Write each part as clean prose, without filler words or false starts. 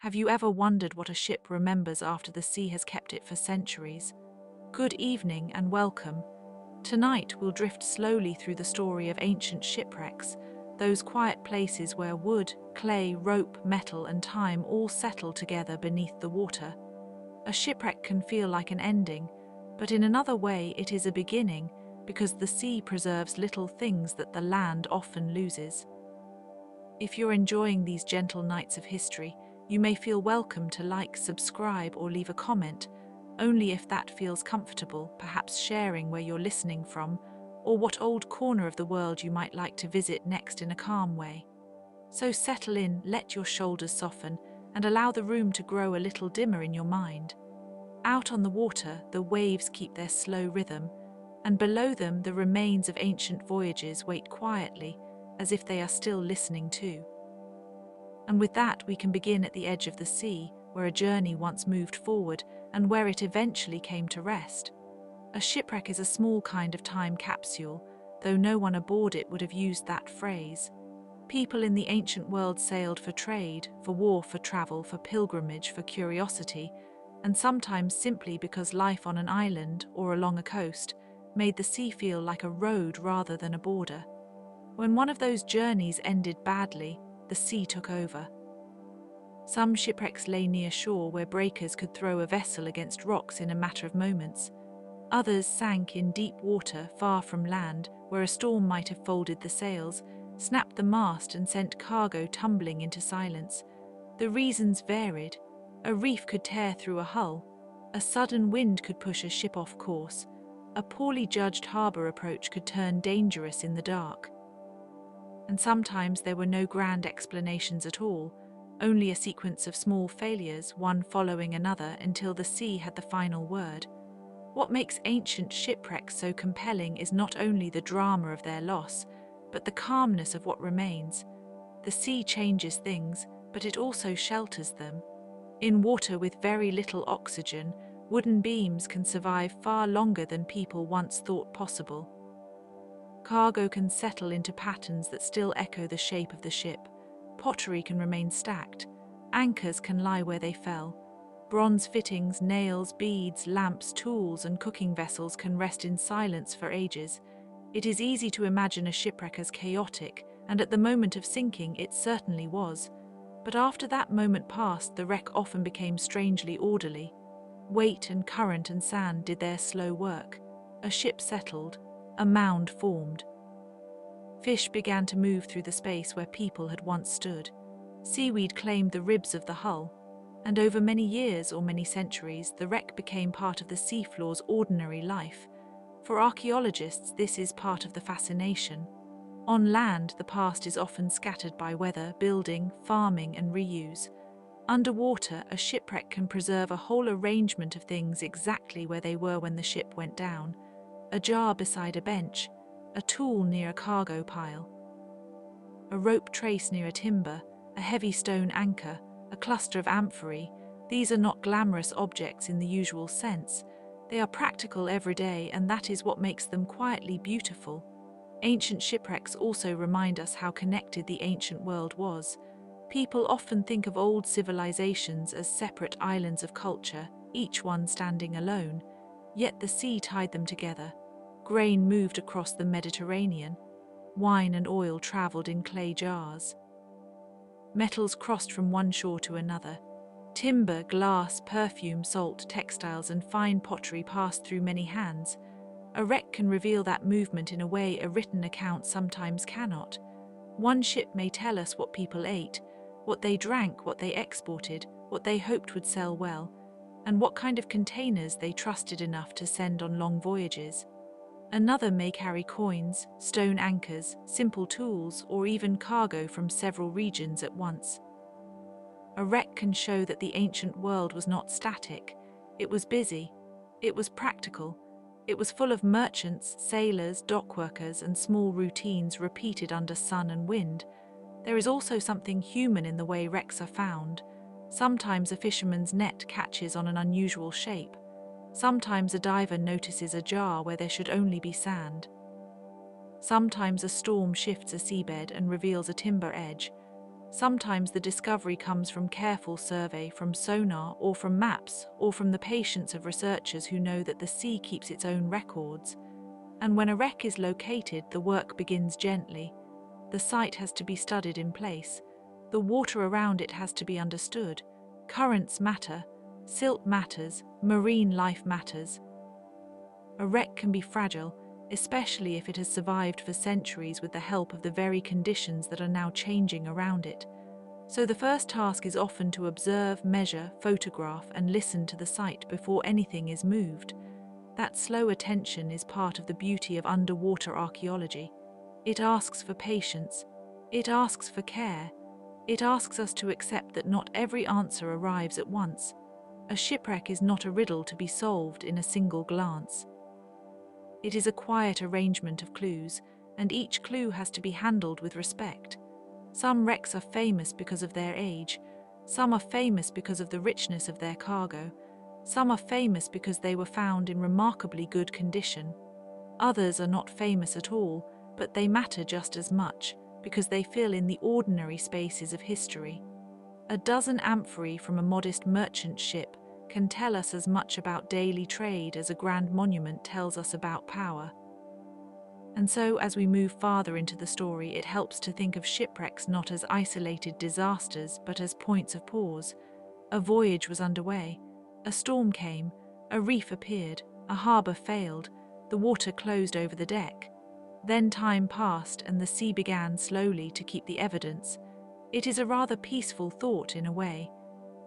Have you ever wondered what a ship remembers after the sea has kept it for centuries? Good evening and welcome. Tonight we'll drift slowly through the story of ancient shipwrecks, those quiet places where wood, clay, rope, metal, and time all settle together beneath the water. A shipwreck can feel like an ending, but in another way it is a beginning, because the sea preserves little things that the land often loses. If you're enjoying these gentle nights of history, you may feel welcome to like, subscribe, or leave a comment, only if that feels comfortable, perhaps sharing where you're listening from, or what old corner of the world you might like to visit next in a calm way. So settle in, let your shoulders soften, and allow the room to grow a little dimmer in your mind. Out on the water, the waves keep their slow rhythm, and below them the remains of ancient voyages wait quietly, as if they are still listening too. And with that we can begin at the edge of the sea, where a journey once moved forward and where it eventually came to rest. A shipwreck is a small kind of time capsule, though no one aboard it would have used that phrase. People in the ancient world sailed for trade, for war, for travel, for pilgrimage, for curiosity, and sometimes simply because life on an island or along a coast made the sea feel like a road rather than a border. When one of those journeys ended badly, the sea took over. Some shipwrecks lay near shore where breakers could throw a vessel against rocks in a matter of moments. Others sank in deep water far from land, where a storm might have folded the sails, snapped the mast and sent cargo tumbling into silence. The reasons varied. A reef could tear through a hull. A sudden wind could push a ship off course. A poorly judged harbour approach could turn dangerous in the dark. And sometimes there were no grand explanations at all, only a sequence of small failures, one following another, until the sea had the final word. What makes ancient shipwrecks so compelling is not only the drama of their loss, but the calmness of what remains. The sea changes things, but it also shelters them. In water with very little oxygen, wooden beams can survive far longer than people once thought possible. Cargo can settle into patterns that still echo the shape of the ship. Pottery can remain stacked. Anchors can lie where they fell. Bronze fittings, nails, beads, lamps, tools, and cooking vessels can rest in silence for ages. It is easy to imagine a shipwreck as chaotic, and at the moment of sinking it certainly was. But after that moment passed, the wreck often became strangely orderly. Weight and current and sand did their slow work. A ship settled. A mound formed. Fish began to move through the space where people had once stood. Seaweed claimed the ribs of the hull, and over many years or many centuries, the wreck became part of the seafloor's ordinary life. For archaeologists, this is part of the fascination. On land, the past is often scattered by weather, building, farming, and reuse. Underwater, a shipwreck can preserve a whole arrangement of things exactly where they were when the ship went down. A jar beside a bench, a tool near a cargo pile, a rope trace near a timber, a heavy stone anchor, a cluster of amphorae. These are not glamorous objects in the usual sense. They are practical every day, and that is what makes them quietly beautiful. Ancient shipwrecks also remind us how connected the ancient world was. People often think of old civilizations as separate islands of culture, each one standing alone. Yet the sea tied them together. Grain moved across the Mediterranean. Wine and oil traveled in clay jars. Metals crossed from one shore to another. Timber, glass, perfume, salt, textiles, and fine pottery passed through many hands. A wreck can reveal that movement in a way a written account sometimes cannot. One ship may tell us what people ate, what they drank, what they exported, what they hoped would sell well, and what kind of containers they trusted enough to send on long voyages. Another may carry coins, stone anchors, simple tools, or even cargo from several regions at once. A wreck can show that the ancient world was not static. It was busy. It was practical. It was full of merchants, sailors, dockworkers, and small routines repeated under sun and wind. There is also something human in the way wrecks are found. Sometimes a fisherman's net catches on an unusual shape. Sometimes a diver notices a jar where there should only be sand. Sometimes a storm shifts a seabed and reveals a timber edge. Sometimes the discovery comes from careful survey, from sonar, or from maps, or from the patience of researchers who know that the sea keeps its own records. And when a wreck is located, the work begins gently. The site has to be studied in place. The water around it has to be understood. Currents matter, silt matters, marine life matters. A wreck can be fragile, especially if it has survived for centuries with the help of the very conditions that are now changing around it. So the first task is often to observe, measure, photograph, and listen to the site before anything is moved. That slow attention is part of the beauty of underwater archaeology. It asks for patience. It asks for care. It asks us to accept that not every answer arrives at once. A shipwreck is not a riddle to be solved in a single glance. It is a quiet arrangement of clues, and each clue has to be handled with respect. Some wrecks are famous because of their age. Some are famous because of the richness of their cargo. Some are famous because they were found in remarkably good condition. Others are not famous at all, but they matter just as much because they fill in the ordinary spaces of history. A dozen amphorae from a modest merchant ship can tell us as much about daily trade as a grand monument tells us about power. And so, as we move farther into the story, it helps to think of shipwrecks not as isolated disasters, but as points of pause. A voyage was underway. A storm came. A reef appeared. A harbour failed. The water closed over the deck. Then time passed, and the sea began slowly to keep the evidence. It is a rather peaceful thought in a way.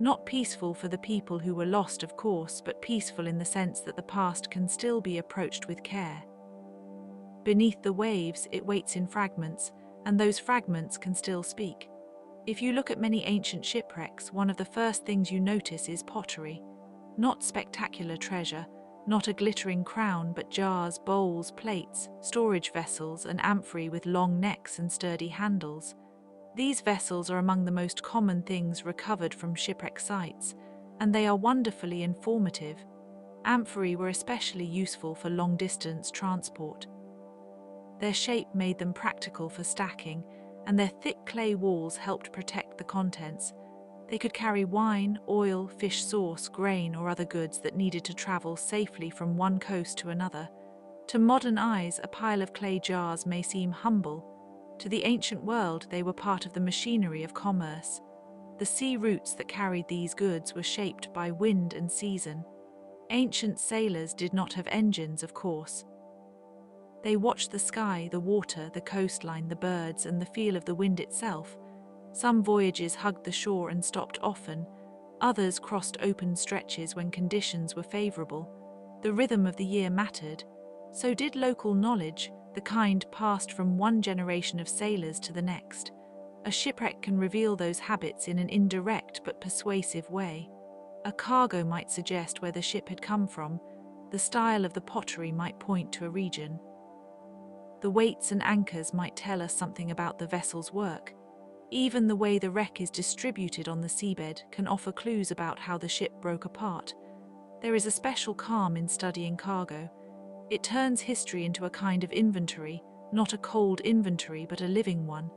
Not peaceful for the people who were lost, of course, but peaceful in the sense that the past can still be approached with care. Beneath the waves, it waits in fragments, and those fragments can still speak. If you look at many ancient shipwrecks, one of the first things you notice is pottery. Not spectacular treasure, not a glittering crown, but jars, bowls, plates, storage vessels, and amphorae with long necks and sturdy handles. These vessels are among the most common things recovered from shipwreck sites, and they are wonderfully informative. Amphorae were especially useful for long-distance transport. Their shape made them practical for stacking, and their thick clay walls helped protect the contents. They could carry wine, oil, fish sauce, grain, or other goods that needed to travel safely from one coast to another. To modern eyes, a pile of clay jars may seem humble. To the ancient world, they were part of the machinery of commerce. The sea routes that carried these goods were shaped by wind and season. Ancient sailors did not have engines, of course. They watched the sky, the water, the coastline, the birds, and the feel of the wind itself. Some voyages hugged the shore and stopped often. Others crossed open stretches when conditions were favorable. The rhythm of the year mattered. So did local knowledge, the kind passed from one generation of sailors to the next. A shipwreck can reveal those habits in an indirect but persuasive way. A cargo might suggest where the ship had come from. The style of the pottery might point to a region. The weights and anchors might tell us something about the vessel's work. Even the way the wreck is distributed on the seabed can offer clues about how the ship broke apart. There is a special calm in studying cargo. It turns history into a kind of inventory, not a cold inventory, but a living one.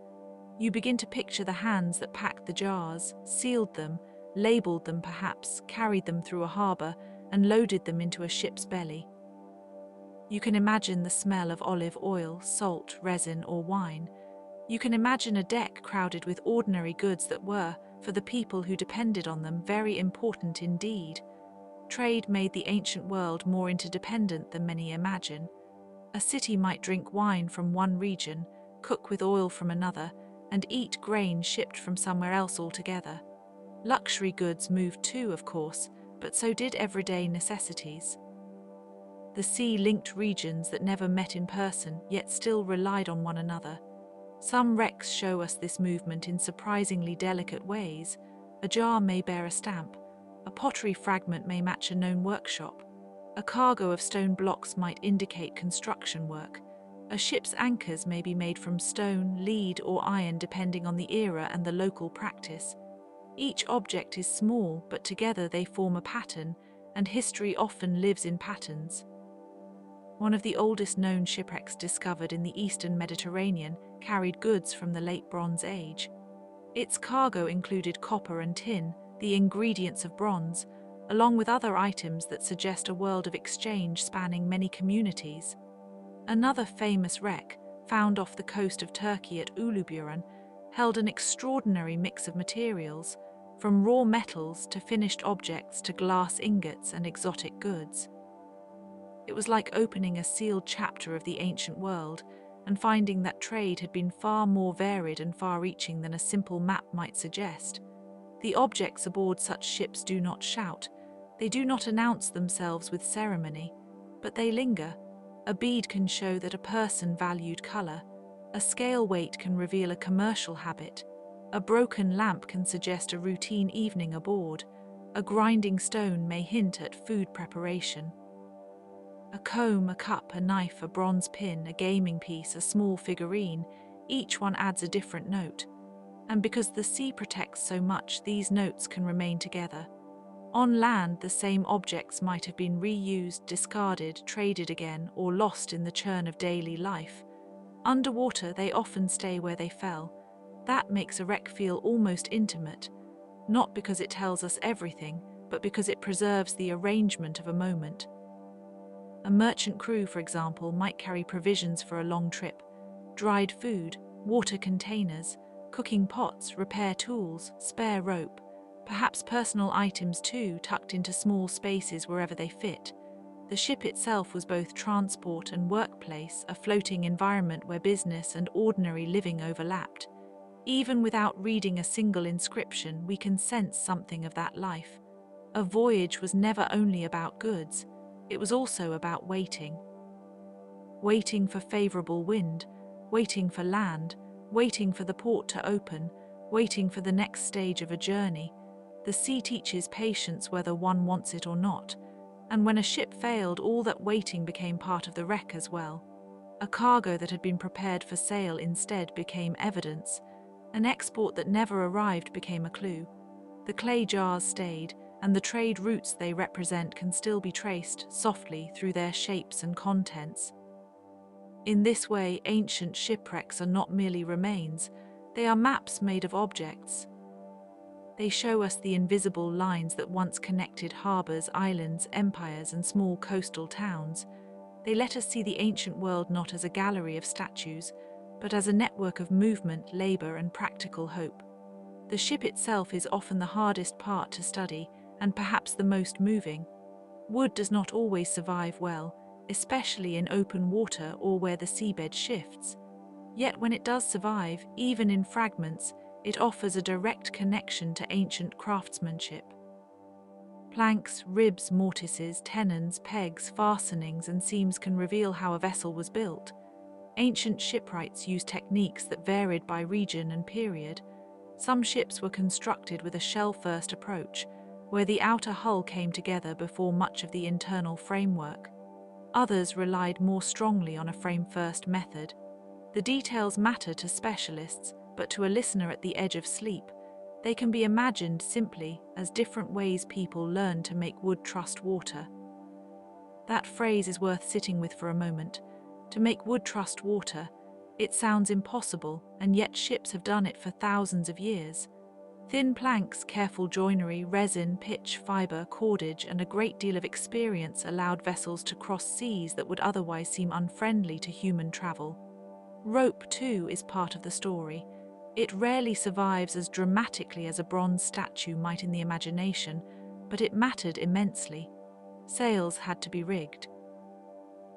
You begin to picture the hands that packed the jars, sealed them, labelled them perhaps, carried them through a harbour, and loaded them into a ship's belly. You can imagine the smell of olive oil, salt, resin, or wine. You can imagine a deck crowded with ordinary goods that were, for the people who depended on them, very important indeed. Trade made the ancient world more interdependent than many imagine. A city might drink wine from one region, cook with oil from another, and eat grain shipped from somewhere else altogether. Luxury goods moved too, of course, but so did everyday necessities. The sea linked regions that never met in person, yet still relied on one another. Some wrecks show us this movement in surprisingly delicate ways. A jar may bear a stamp. A pottery fragment may match a known workshop. A cargo of stone blocks might indicate construction work. A ship's anchors may be made from stone, lead, or iron depending on the era and the local practice. Each object is small, but together they form a pattern, and history often lives in patterns. One of the oldest known shipwrecks discovered in the eastern Mediterranean carried goods from the late Bronze Age. Its cargo included copper and tin, the ingredients of bronze, along with other items that suggest a world of exchange spanning many communities. Another famous wreck, found off the coast of Turkey at Uluburun, held an extraordinary mix of materials, from raw metals to finished objects to glass ingots and exotic goods. It was like opening a sealed chapter of the ancient world and finding that trade had been far more varied and far-reaching than a simple map might suggest. The objects aboard such ships do not shout, they do not announce themselves with ceremony, but they linger. A bead can show that a person valued color, a scale weight can reveal a commercial habit, a broken lamp can suggest a routine evening aboard, a grinding stone may hint at food preparation. A comb, a cup, a knife, a bronze pin, a gaming piece, a small figurine, each one adds a different note. And because the sea protects so much, these notes can remain together. On land, the same objects might have been reused, discarded, traded again, or lost in the churn of daily life. Underwater, they often stay where they fell. That makes a wreck feel almost intimate, not because it tells us everything, but because it preserves the arrangement of a moment. A merchant crew, for example, might carry provisions for a long trip, dried food, water containers, cooking pots, repair tools, spare rope, perhaps personal items too, tucked into small spaces wherever they fit. The ship itself was both transport and workplace, a floating environment where business and ordinary living overlapped. Even without reading a single inscription, we can sense something of that life. A voyage was never only about goods, it was also about waiting. Waiting for favorable wind, waiting for land, waiting for the port to open, waiting for the next stage of a journey. The sea teaches patience whether one wants it or not, and when a ship failed, all that waiting became part of the wreck as well. A cargo that had been prepared for sale instead became evidence. An export that never arrived became a clue. The clay jars stayed, and the trade routes they represent can still be traced softly through their shapes and contents. In this way, ancient shipwrecks are not merely remains, they are maps made of objects. They show us the invisible lines that once connected harbors, islands, empires, and small coastal towns. They let us see the ancient world not as a gallery of statues, but as a network of movement, labor, and practical hope. The ship itself is often the hardest part to study, and perhaps the most moving. Wood does not always survive well, especially in open water or where the seabed shifts. Yet when it does survive, even in fragments, it offers a direct connection to ancient craftsmanship. Planks, ribs, mortises, tenons, pegs, fastenings, and seams can reveal how a vessel was built. Ancient shipwrights used techniques that varied by region and period. Some ships were constructed with a shell-first approach, where the outer hull came together before much of the internal framework. Others relied more strongly on a frame-first method. The details matter to specialists, but to a listener at the edge of sleep, they can be imagined simply as different ways people learn to make wood trust water. That phrase is worth sitting with for a moment. To make wood trust water, it sounds impossible, and yet ships have done it for thousands of years. Thin planks, careful joinery, resin, pitch, fiber, cordage, and a great deal of experience allowed vessels to cross seas that would otherwise seem unfriendly to human travel. Rope, too, is part of the story. It rarely survives as dramatically as a bronze statue might in the imagination, but it mattered immensely. Sails had to be rigged.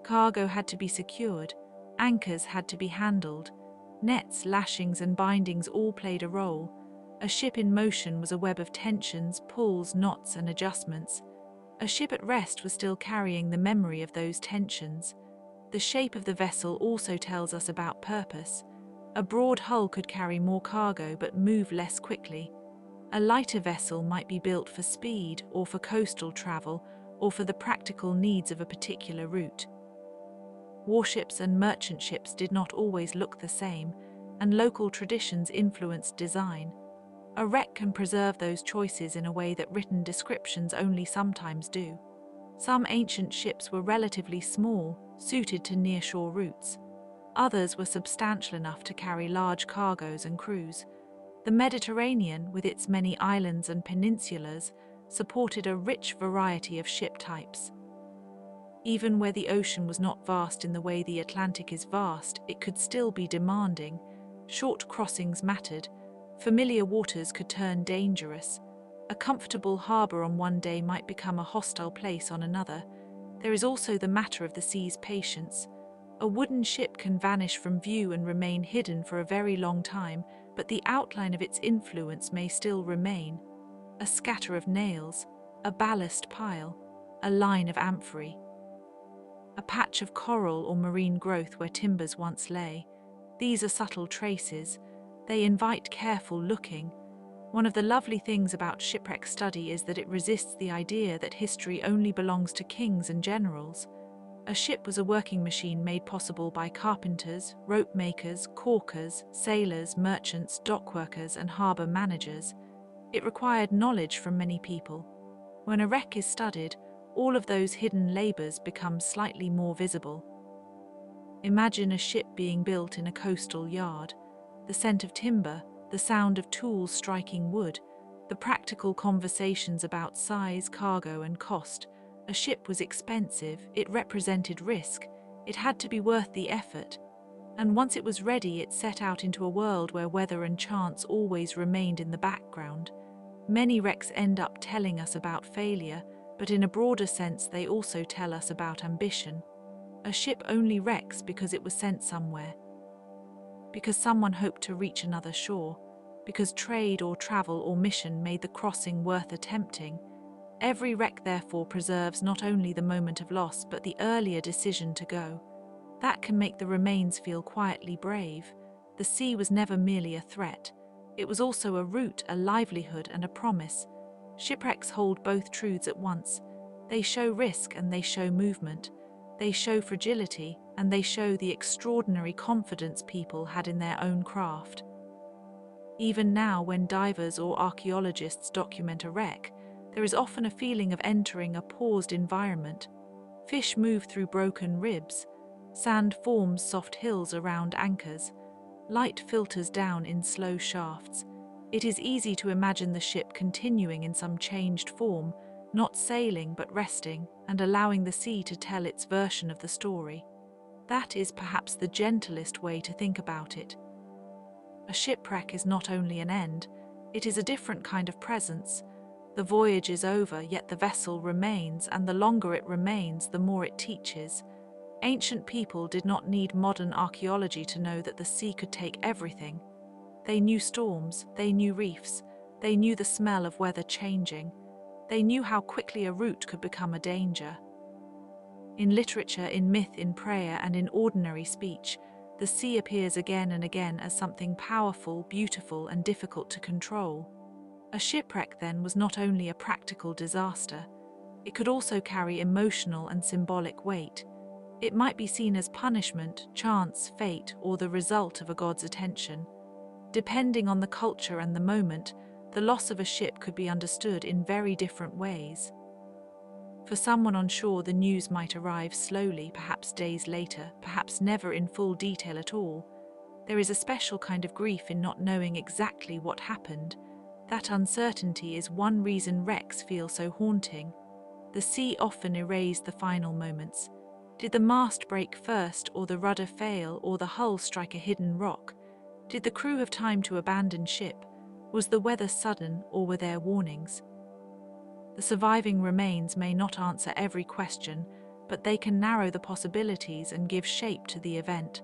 Cargo had to be secured. Anchors had to be handled. Nets, lashings, and bindings all played a role. A ship in motion was a web of tensions, pulls, knots, and adjustments. A ship at rest was still carrying the memory of those tensions. The shape of the vessel also tells us about purpose. A broad hull could carry more cargo but move less quickly. A lighter vessel might be built for speed or for coastal travel or for the practical needs of a particular route. Warships and merchant ships did not always look the same, and local traditions influenced design. A wreck can preserve those choices in a way that written descriptions only sometimes do. Some ancient ships were relatively small, suited to nearshore routes. Others were substantial enough to carry large cargoes and crews. The Mediterranean, with its many islands and peninsulas, supported a rich variety of ship types. Even where the ocean was not vast in the way the Atlantic is vast, it could still be demanding. Short crossings mattered. Familiar waters could turn dangerous. A comfortable harbour on one day might become a hostile place on another. There is also the matter of the sea's patience. A wooden ship can vanish from view and remain hidden for a very long time, but the outline of its influence may still remain. A scatter of nails, a ballast pile, a line of amphorae. A patch of coral or marine growth where timbers once lay. These are subtle traces. They invite careful looking. One of the lovely things about shipwreck study is that it resists the idea that history only belongs to kings and generals. A ship was a working machine made possible by carpenters, rope makers, caulkers, sailors, merchants, dockworkers, and harbour managers. It required knowledge from many people. When a wreck is studied, all of those hidden labours become slightly more visible. Imagine a ship being built in a coastal yard. The scent of timber, the sound of tools striking wood, the practical conversations about size, cargo, and cost. A ship was expensive, it represented risk, it had to be worth the effort. And once it was ready, it set out into a world where weather and chance always remained in the background. Many wrecks end up telling us about failure, but in a broader sense they also tell us about ambition. A ship only wrecks because it was sent somewhere, because someone hoped to reach another shore, because trade or travel or mission made the crossing worth attempting. Every wreck therefore preserves not only the moment of loss but the earlier decision to go. That can make the remains feel quietly brave. The sea was never merely a threat. It was also a route, a livelihood, and a promise. Shipwrecks hold both truths at once. They show risk and they show movement. They show fragility and they show the extraordinary confidence people had in their own craft. Even now, when divers or archaeologists document a wreck, there is often a feeling of entering a paused environment. Fish move through broken ribs. Sand forms soft hills around anchors. Light filters down in slow shafts. It is easy to imagine the ship continuing in some changed form, not sailing but resting, and allowing the sea to tell its version of the story. That is perhaps the gentlest way to think about it. A shipwreck is not only an end, it is a different kind of presence. The voyage is over, yet the vessel remains, and the longer it remains, the more it teaches. Ancient people did not need modern archaeology to know that the sea could take everything. They knew storms, they knew reefs, they knew the smell of weather changing. They knew how quickly a route could become a danger. In literature, in myth, in prayer, and in ordinary speech, the sea appears again and again as something powerful, beautiful, and difficult to control. A shipwreck, then, was not only a practical disaster, it could also carry emotional and symbolic weight. It might be seen as punishment, chance, fate, or the result of a god's attention. Depending on the culture and the moment, the loss of a ship could be understood in very different ways. For someone on shore, the news might arrive slowly, perhaps days later, perhaps never in full detail at all. There is a special kind of grief in not knowing exactly what happened. That uncertainty is one reason wrecks feel so haunting. The sea often erases the final moments. Did the mast break first, or the rudder fail, or the hull strike a hidden rock? Did the crew have time to abandon ship? Was the weather sudden, or were there warnings? The surviving remains may not answer every question, but they can narrow the possibilities and give shape to the event.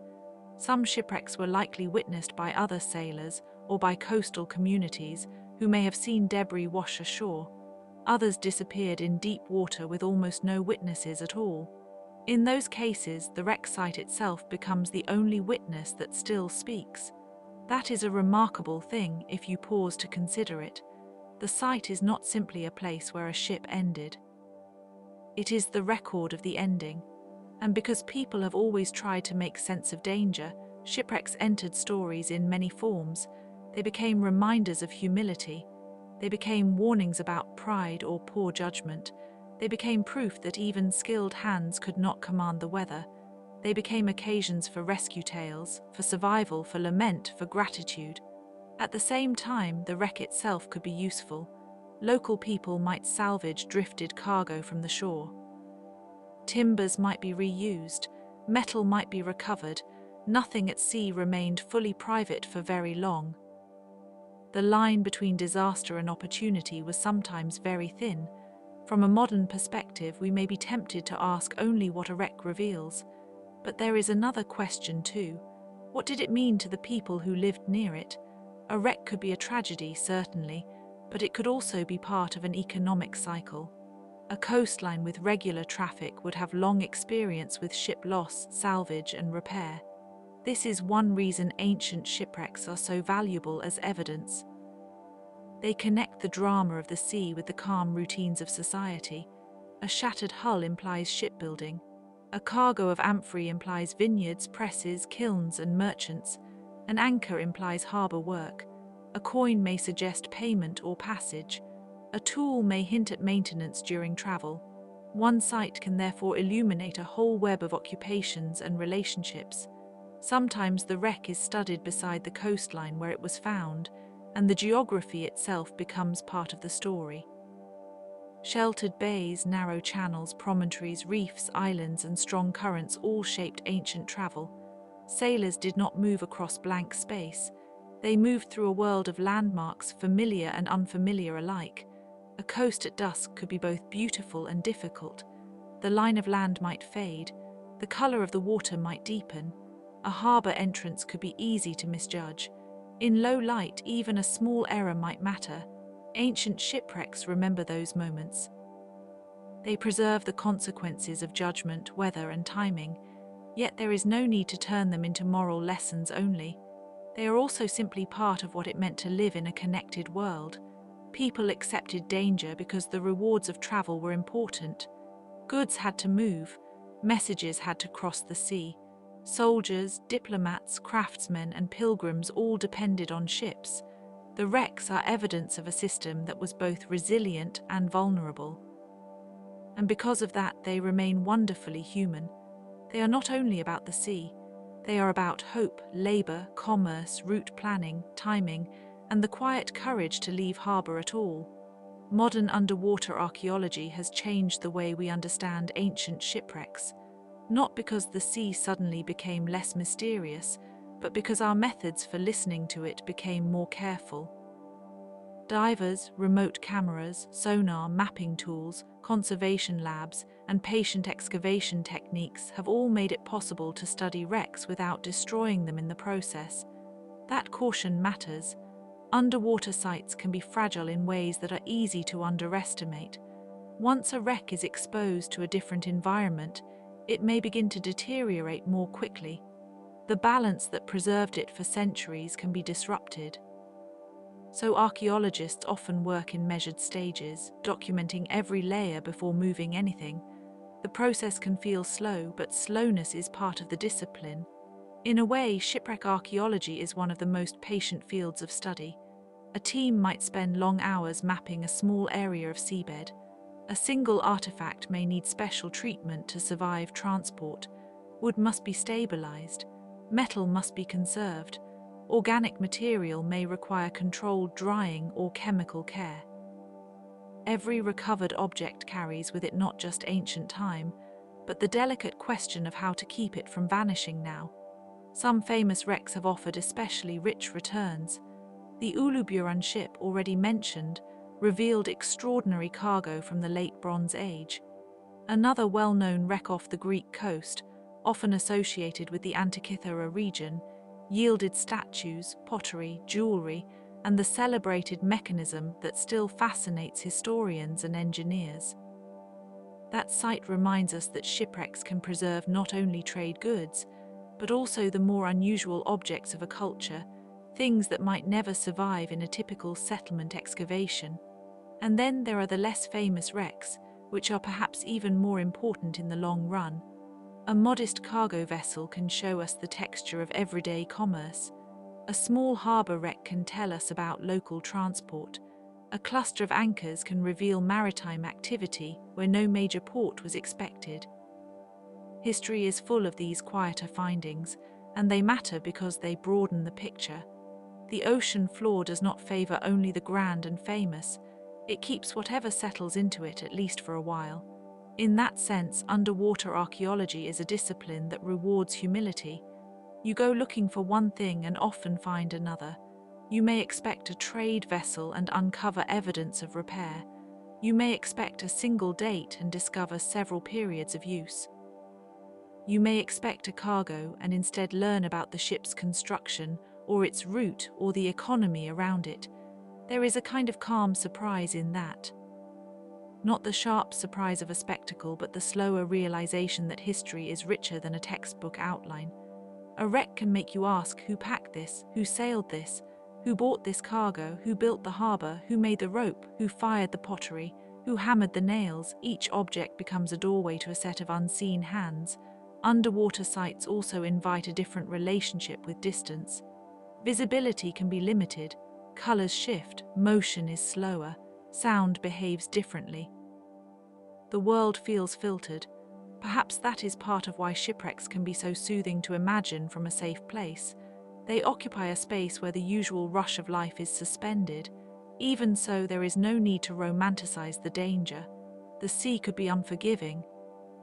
Some shipwrecks were likely witnessed by other sailors or by coastal communities who may have seen debris wash ashore. Others disappeared in deep water with almost no witnesses at all. In those cases, the wreck site itself becomes the only witness that still speaks. That is a remarkable thing if you pause to consider it. The site is not simply a place where a ship ended. It is the record of the ending. And because people have always tried to make sense of danger, shipwrecks entered stories in many forms. They became reminders of humility. They became warnings about pride or poor judgment. They became proof that even skilled hands could not command the weather. They became occasions for rescue tales, for survival, for lament, for gratitude. At the same time, the wreck itself could be useful. Local people might salvage drifted cargo from the shore. Timbers might be reused, metal might be recovered. Nothing at sea remained fully private for very long. The line between disaster and opportunity was sometimes very thin. From a modern perspective, we may be tempted to ask only what a wreck reveals. But there is another question too. What did it mean to the people who lived near it? A wreck could be a tragedy, certainly, but it could also be part of an economic cycle. A coastline with regular traffic would have long experience with ship loss, salvage, and repair. This is one reason ancient shipwrecks are so valuable as evidence. They connect the drama of the sea with the calm routines of society. A shattered hull implies shipbuilding. A cargo of amphorae implies vineyards, presses, kilns, and merchants. An anchor implies harbour work. A coin may suggest payment or passage. A tool may hint at maintenance during travel. One site can therefore illuminate a whole web of occupations and relationships. Sometimes the wreck is studied beside the coastline where it was found, and the geography itself becomes part of the story. Sheltered bays, narrow channels, promontories, reefs, islands, and strong currents all shaped ancient travel. Sailors did not move across blank space. They moved through a world of landmarks, familiar and unfamiliar alike. A coast at dusk could be both beautiful and difficult. The line of land might fade. The color of the water might deepen. A harbor entrance could be easy to misjudge. In low light, even a small error might matter. Ancient shipwrecks remember those moments. They preserve the consequences of judgment, weather, and timing, yet there is no need to turn them into moral lessons only. They are also simply part of what it meant to live in a connected world. People accepted danger because the rewards of travel were important. Goods had to move, messages had to cross the sea. Soldiers, diplomats, craftsmen, and pilgrims all depended on ships. The wrecks are evidence of a system that was both resilient and vulnerable. And because of that, they remain wonderfully human. They are not only about the sea. They are about hope, labor, commerce, route planning, timing, and the quiet courage to leave harbor at all. Modern underwater archaeology has changed the way we understand ancient shipwrecks, not because the sea suddenly became less mysterious, but because our methods for listening to it became more careful. Divers, remote cameras, sonar, mapping tools, conservation labs, and patient excavation techniques have all made it possible to study wrecks without destroying them in the process. That caution matters. Underwater sites can be fragile in ways that are easy to underestimate. Once a wreck is exposed to a different environment, it may begin to deteriorate more quickly. The balance that preserved it for centuries can be disrupted. So archaeologists often work in measured stages, documenting every layer before moving anything. The process can feel slow, but slowness is part of the discipline. In a way, shipwreck archaeology is one of the most patient fields of study. A team might spend long hours mapping a small area of seabed. A single artifact may need special treatment to survive transport. Wood must be stabilized. Metal must be conserved. Organic material may require controlled drying or chemical care. Every recovered object carries with it not just ancient time, but the delicate question of how to keep it from vanishing now. Some famous wrecks have offered especially rich returns. The Uluburan ship, already mentioned, revealed extraordinary cargo from the late Bronze Age. Another well-known wreck off the Greek coast, often associated with the Antikythera region, yielded statues, pottery, jewelry, and the celebrated mechanism that still fascinates historians and engineers. That site reminds us that shipwrecks can preserve not only trade goods, but also the more unusual objects of a culture, things that might never survive in a typical settlement excavation. And then there are the less famous wrecks, which are perhaps even more important in the long run. A modest cargo vessel can show us the texture of everyday commerce. A small harbour wreck can tell us about local transport. A cluster of anchors can reveal maritime activity where no major port was expected. History is full of these quieter findings, and they matter because they broaden the picture. The ocean floor does not favor only the grand and famous. It keeps whatever settles into it, at least for a while. In that sense, underwater archaeology is a discipline that rewards humility. You go looking for one thing and often find another. You may expect a trade vessel and uncover evidence of repair. You may expect a single date and discover several periods of use. You may expect a cargo and instead learn about the ship's construction, or its route, or the economy around it. There is a kind of calm surprise in that. Not the sharp surprise of a spectacle, but the slower realization that history is richer than a textbook outline. A wreck can make you ask who packed this, who sailed this, who bought this cargo, who built the harbor, who made the rope, who fired the pottery, who hammered the nails. Each object becomes a doorway to a set of unseen hands. Underwater sites also invite a different relationship with distance. Visibility can be limited, colors shift, motion is slower, sound behaves differently. The world feels filtered. Perhaps that is part of why shipwrecks can be so soothing to imagine from a safe place. They occupy a space where the usual rush of life is suspended. Even so, there is no need to romanticize the danger. The sea could be unforgiving.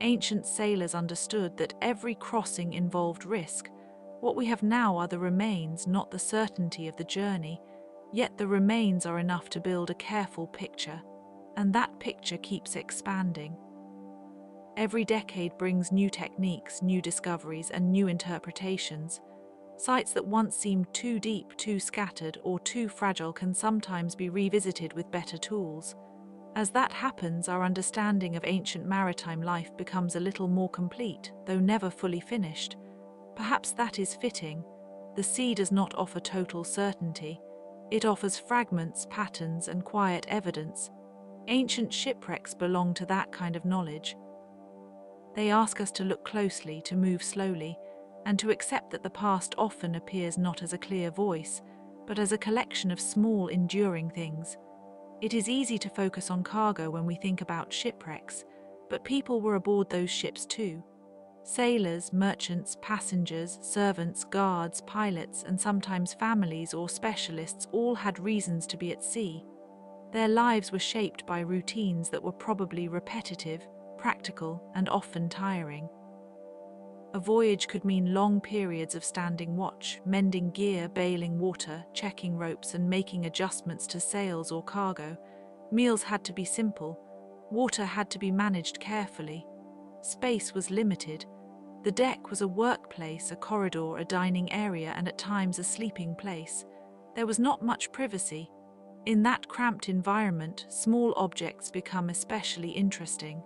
Ancient sailors understood that every crossing involved risk. What we have now are the remains, not the certainty of the journey. Yet the remains are enough to build a careful picture, and that picture keeps expanding. Every decade brings new techniques, new discoveries, and new interpretations. Sites that once seemed too deep, too scattered, or too fragile can sometimes be revisited with better tools. As that happens, our understanding of ancient maritime life becomes a little more complete, though never fully finished. Perhaps that is fitting. The sea does not offer total certainty. It offers fragments, patterns, and quiet evidence. Ancient shipwrecks belong to that kind of knowledge. They ask us to look closely, to move slowly, and to accept that the past often appears not as a clear voice, but as a collection of small, enduring things. It is easy to focus on cargo when we think about shipwrecks, but people were aboard those ships too. Sailors, merchants, passengers, servants, guards, pilots, and sometimes families or specialists all had reasons to be at sea. Their lives were shaped by routines that were probably repetitive, practical, and often tiring. A voyage could mean long periods of standing watch, mending gear, bailing water, checking ropes, and making adjustments to sails or cargo. Meals had to be simple. Water had to be managed carefully. Space was limited. The deck was a workplace, a corridor, a dining area, and at times a sleeping place. There was not much privacy. In that cramped environment, small objects become especially interesting.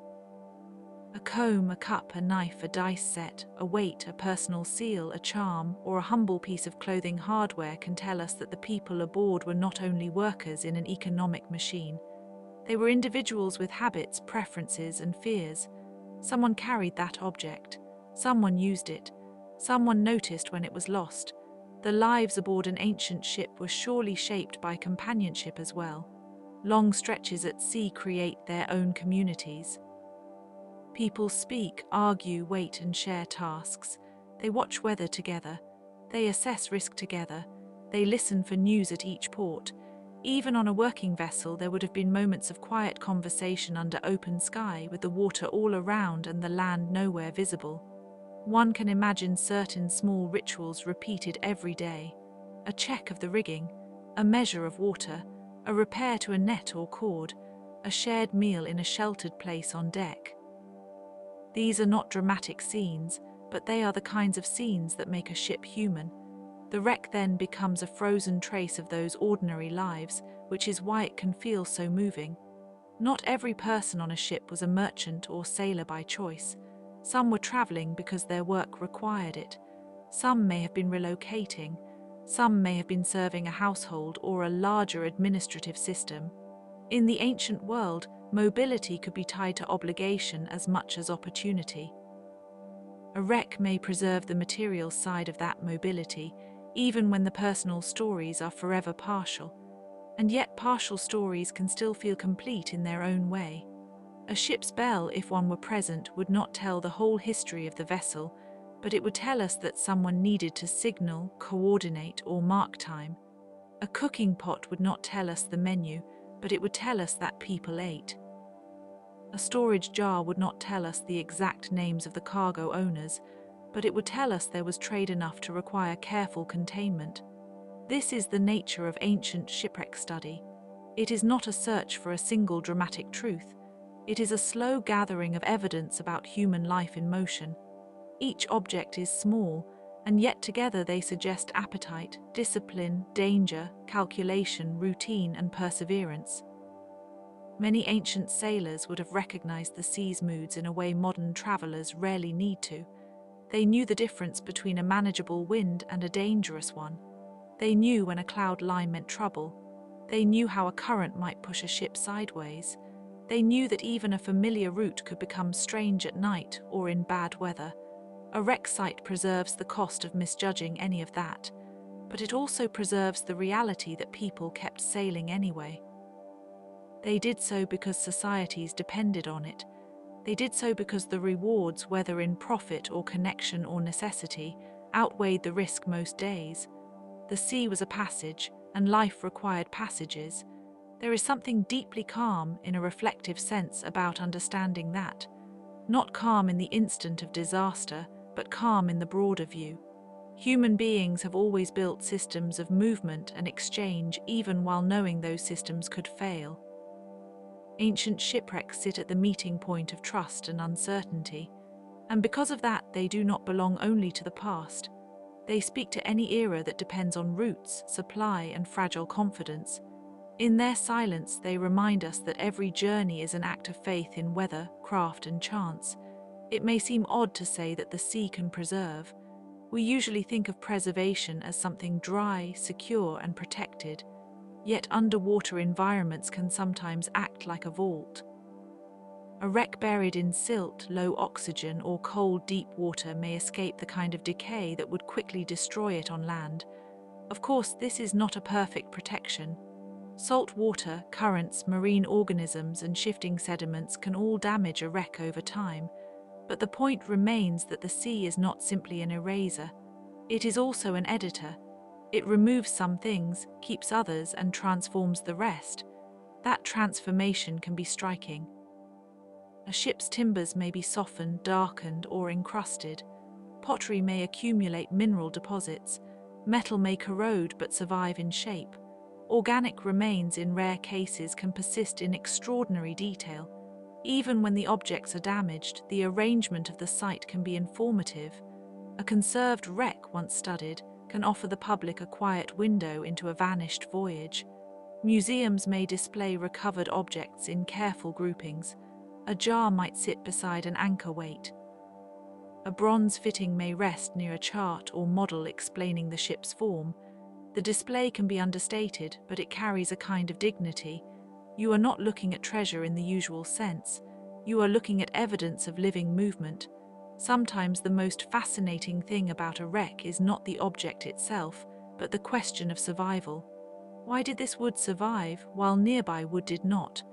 A comb, a cup, a knife, a dice set, a weight, a personal seal, a charm, or a humble piece of clothing hardware can tell us that the people aboard were not only workers in an economic machine. They were individuals with habits, preferences, and fears. Someone carried that object. Someone used it. Someone noticed when it was lost. The lives aboard an ancient ship were surely shaped by companionship as well. Long stretches at sea create their own communities. People speak, argue, wait, and share tasks. They watch weather together. They assess risk together. They listen for news at each port. Even on a working vessel, there would have been moments of quiet conversation under open sky, with the water all around and the land nowhere visible. One can imagine certain small rituals repeated every day. A check of the rigging, a measure of water, a repair to a net or cord, a shared meal in a sheltered place on deck. These are not dramatic scenes, but they are the kinds of scenes that make a ship human. The wreck then becomes a frozen trace of those ordinary lives, which is why it can feel so moving. Not every person on a ship was a merchant or sailor by choice. Some were traveling because their work required it. Some may have been relocating. Some may have been serving a household or a larger administrative system. In the ancient world, mobility could be tied to obligation as much as opportunity. A wreck may preserve the material side of that mobility, even when the personal stories are forever partial. And yet partial stories can still feel complete in their own way. A ship's bell, if one were present, would not tell the whole history of the vessel, but it would tell us that someone needed to signal, coordinate, or mark time. A cooking pot would not tell us the menu, but it would tell us that people ate. A storage jar would not tell us the exact names of the cargo owners, but it would tell us there was trade enough to require careful containment. This is the nature of ancient shipwreck study. It is not a search for a single dramatic truth. It is a slow gathering of evidence about human life in motion. Each object is small, and yet together they suggest appetite, discipline, danger, calculation, routine, and perseverance. Many ancient sailors would have recognized the sea's moods in a way modern travelers rarely need to. They knew the difference between a manageable wind and a dangerous one. They knew when a cloud line meant trouble. They knew how a current might push a ship sideways. They knew that even a familiar route could become strange at night or in bad weather. A wreck site preserves the cost of misjudging any of that, but it also preserves the reality that people kept sailing anyway. They did so because societies depended on it. They did so because the rewards, whether in profit or connection or necessity, outweighed the risk most days. The sea was a passage, and life required passages. There is something deeply calm in a reflective sense about understanding that. Not calm in the instant of disaster, but calm in the broader view. Human beings have always built systems of movement and exchange even while knowing those systems could fail. Ancient shipwrecks sit at the meeting point of trust and uncertainty, and because of that they do not belong only to the past. They speak to any era that depends on routes, supply, and fragile confidence. In their silence, they remind us that every journey is an act of faith in weather, craft, and chance. It may seem odd to say that the sea can preserve. We usually think of preservation as something dry, secure, and protected, yet underwater environments can sometimes act like a vault. A wreck buried in silt, low oxygen, or cold, deep water may escape the kind of decay that would quickly destroy it on land. Of course, this is not a perfect protection. Salt water, currents, marine organisms, and shifting sediments can all damage a wreck over time. But the point remains that the sea is not simply an eraser. It is also an editor. It removes some things, keeps others, and transforms the rest. That transformation can be striking. A ship's timbers may be softened, darkened, or encrusted. Pottery may accumulate mineral deposits. Metal may corrode but survive in shape. Organic remains in rare cases can persist in extraordinary detail. Even when the objects are damaged, the arrangement of the site can be informative. A conserved wreck, once studied, can offer the public a quiet window into a vanished voyage. Museums may display recovered objects in careful groupings. A jar might sit beside an anchor weight. A bronze fitting may rest near a chart or model explaining the ship's form. The display can be understated, but it carries a kind of dignity. You are not looking at treasure in the usual sense. You are looking at evidence of living movement. Sometimes the most fascinating thing about a wreck is not the object itself, but the question of survival. Why did this wood survive, while nearby wood did not?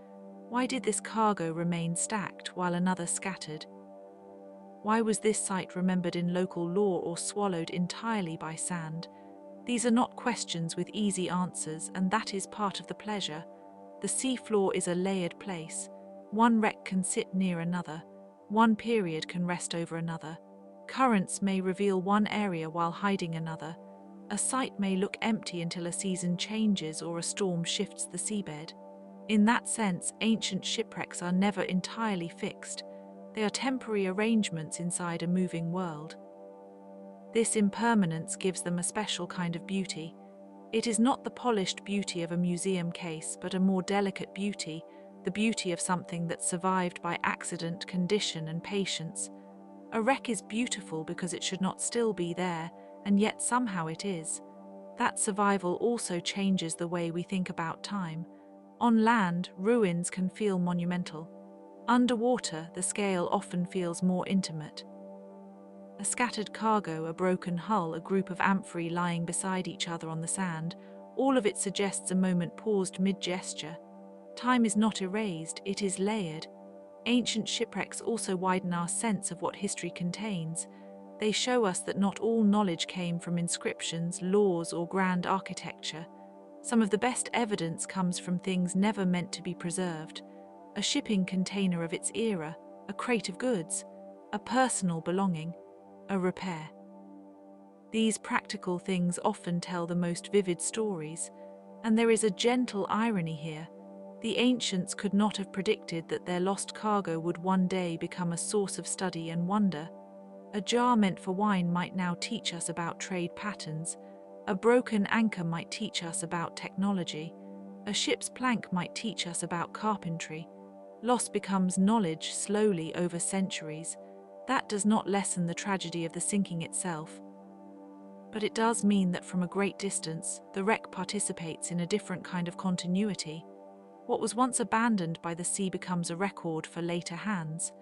Why did this cargo remain stacked, while another scattered? Why was this site remembered in local lore or swallowed entirely by sand? These are not questions with easy answers, and that is part of the pleasure. The seafloor is a layered place. One wreck can sit near another. One period can rest over another. Currents may reveal one area while hiding another. A site may look empty until a season changes or a storm shifts the seabed. In that sense, ancient shipwrecks are never entirely fixed. They are temporary arrangements inside a moving world. This impermanence gives them a special kind of beauty. It is not the polished beauty of a museum case, but a more delicate beauty, the beauty of something that survived by accident, condition, and patience. A wreck is beautiful because it should not still be there, and yet somehow it is. That survival also changes the way we think about time. On land, ruins can feel monumental. Underwater, the scale often feels more intimate. A scattered cargo, a broken hull, a group of amphorae lying beside each other on the sand, all of it suggests a moment paused mid-gesture. Time is not erased, it is layered. Ancient shipwrecks also widen our sense of what history contains. They show us that not all knowledge came from inscriptions, laws, or grand architecture. Some of the best evidence comes from things never meant to be preserved: a shipping container of its era, a crate of goods, a personal belonging, a repair. These practical things often tell the most vivid stories, and there is a gentle irony here. The ancients could not have predicted that their lost cargo would one day become a source of study and wonder. A jar meant for wine might now teach us about trade patterns. A broken anchor might teach us about technology. A ship's plank might teach us about carpentry. Loss becomes knowledge slowly over centuries. That does not lessen the tragedy of the sinking itself. But it does mean that from a great distance, the wreck participates in a different kind of continuity. What was once abandoned by the sea becomes a record for later hands.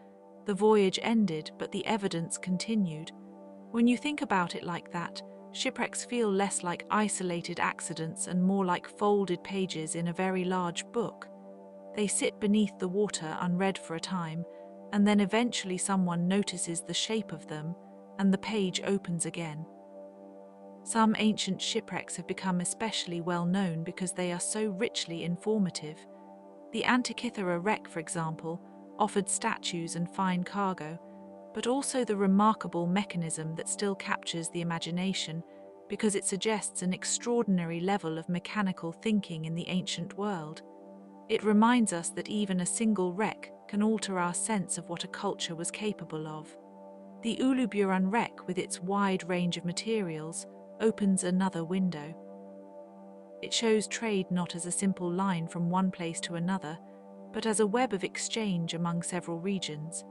The voyage ended, but the evidence continued. When you think about it like that, shipwrecks feel less like isolated accidents and more like folded pages in a very large book. They sit beneath the water unread for a time, and then eventually someone notices the shape of them, and the page opens again. Some ancient shipwrecks have become especially well known because they are so richly informative. The Antikythera wreck, for example, offered statues and fine cargo, but also the remarkable mechanism that still captures the imagination because it suggests an extraordinary level of mechanical thinking in the ancient world. It reminds us that even a single wreck can alter our sense of what a culture was capable of. The Uluburun wreck, with its wide range of materials, opens another window. It shows trade not as a simple line from one place to another, but as a web of exchange among several regions.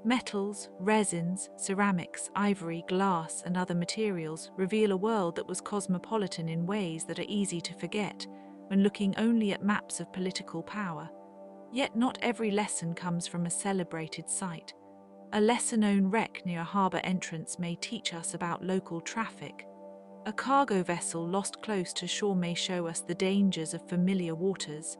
Metals, resins, ceramics, ivory, glass, and other materials reveal a world that was cosmopolitan in ways that are easy to forget when looking only at maps of political power. Yet not every lesson comes from a celebrated site. A lesser-known wreck near a harbour entrance may teach us about local traffic. A cargo vessel lost close to shore may show us the dangers of familiar waters.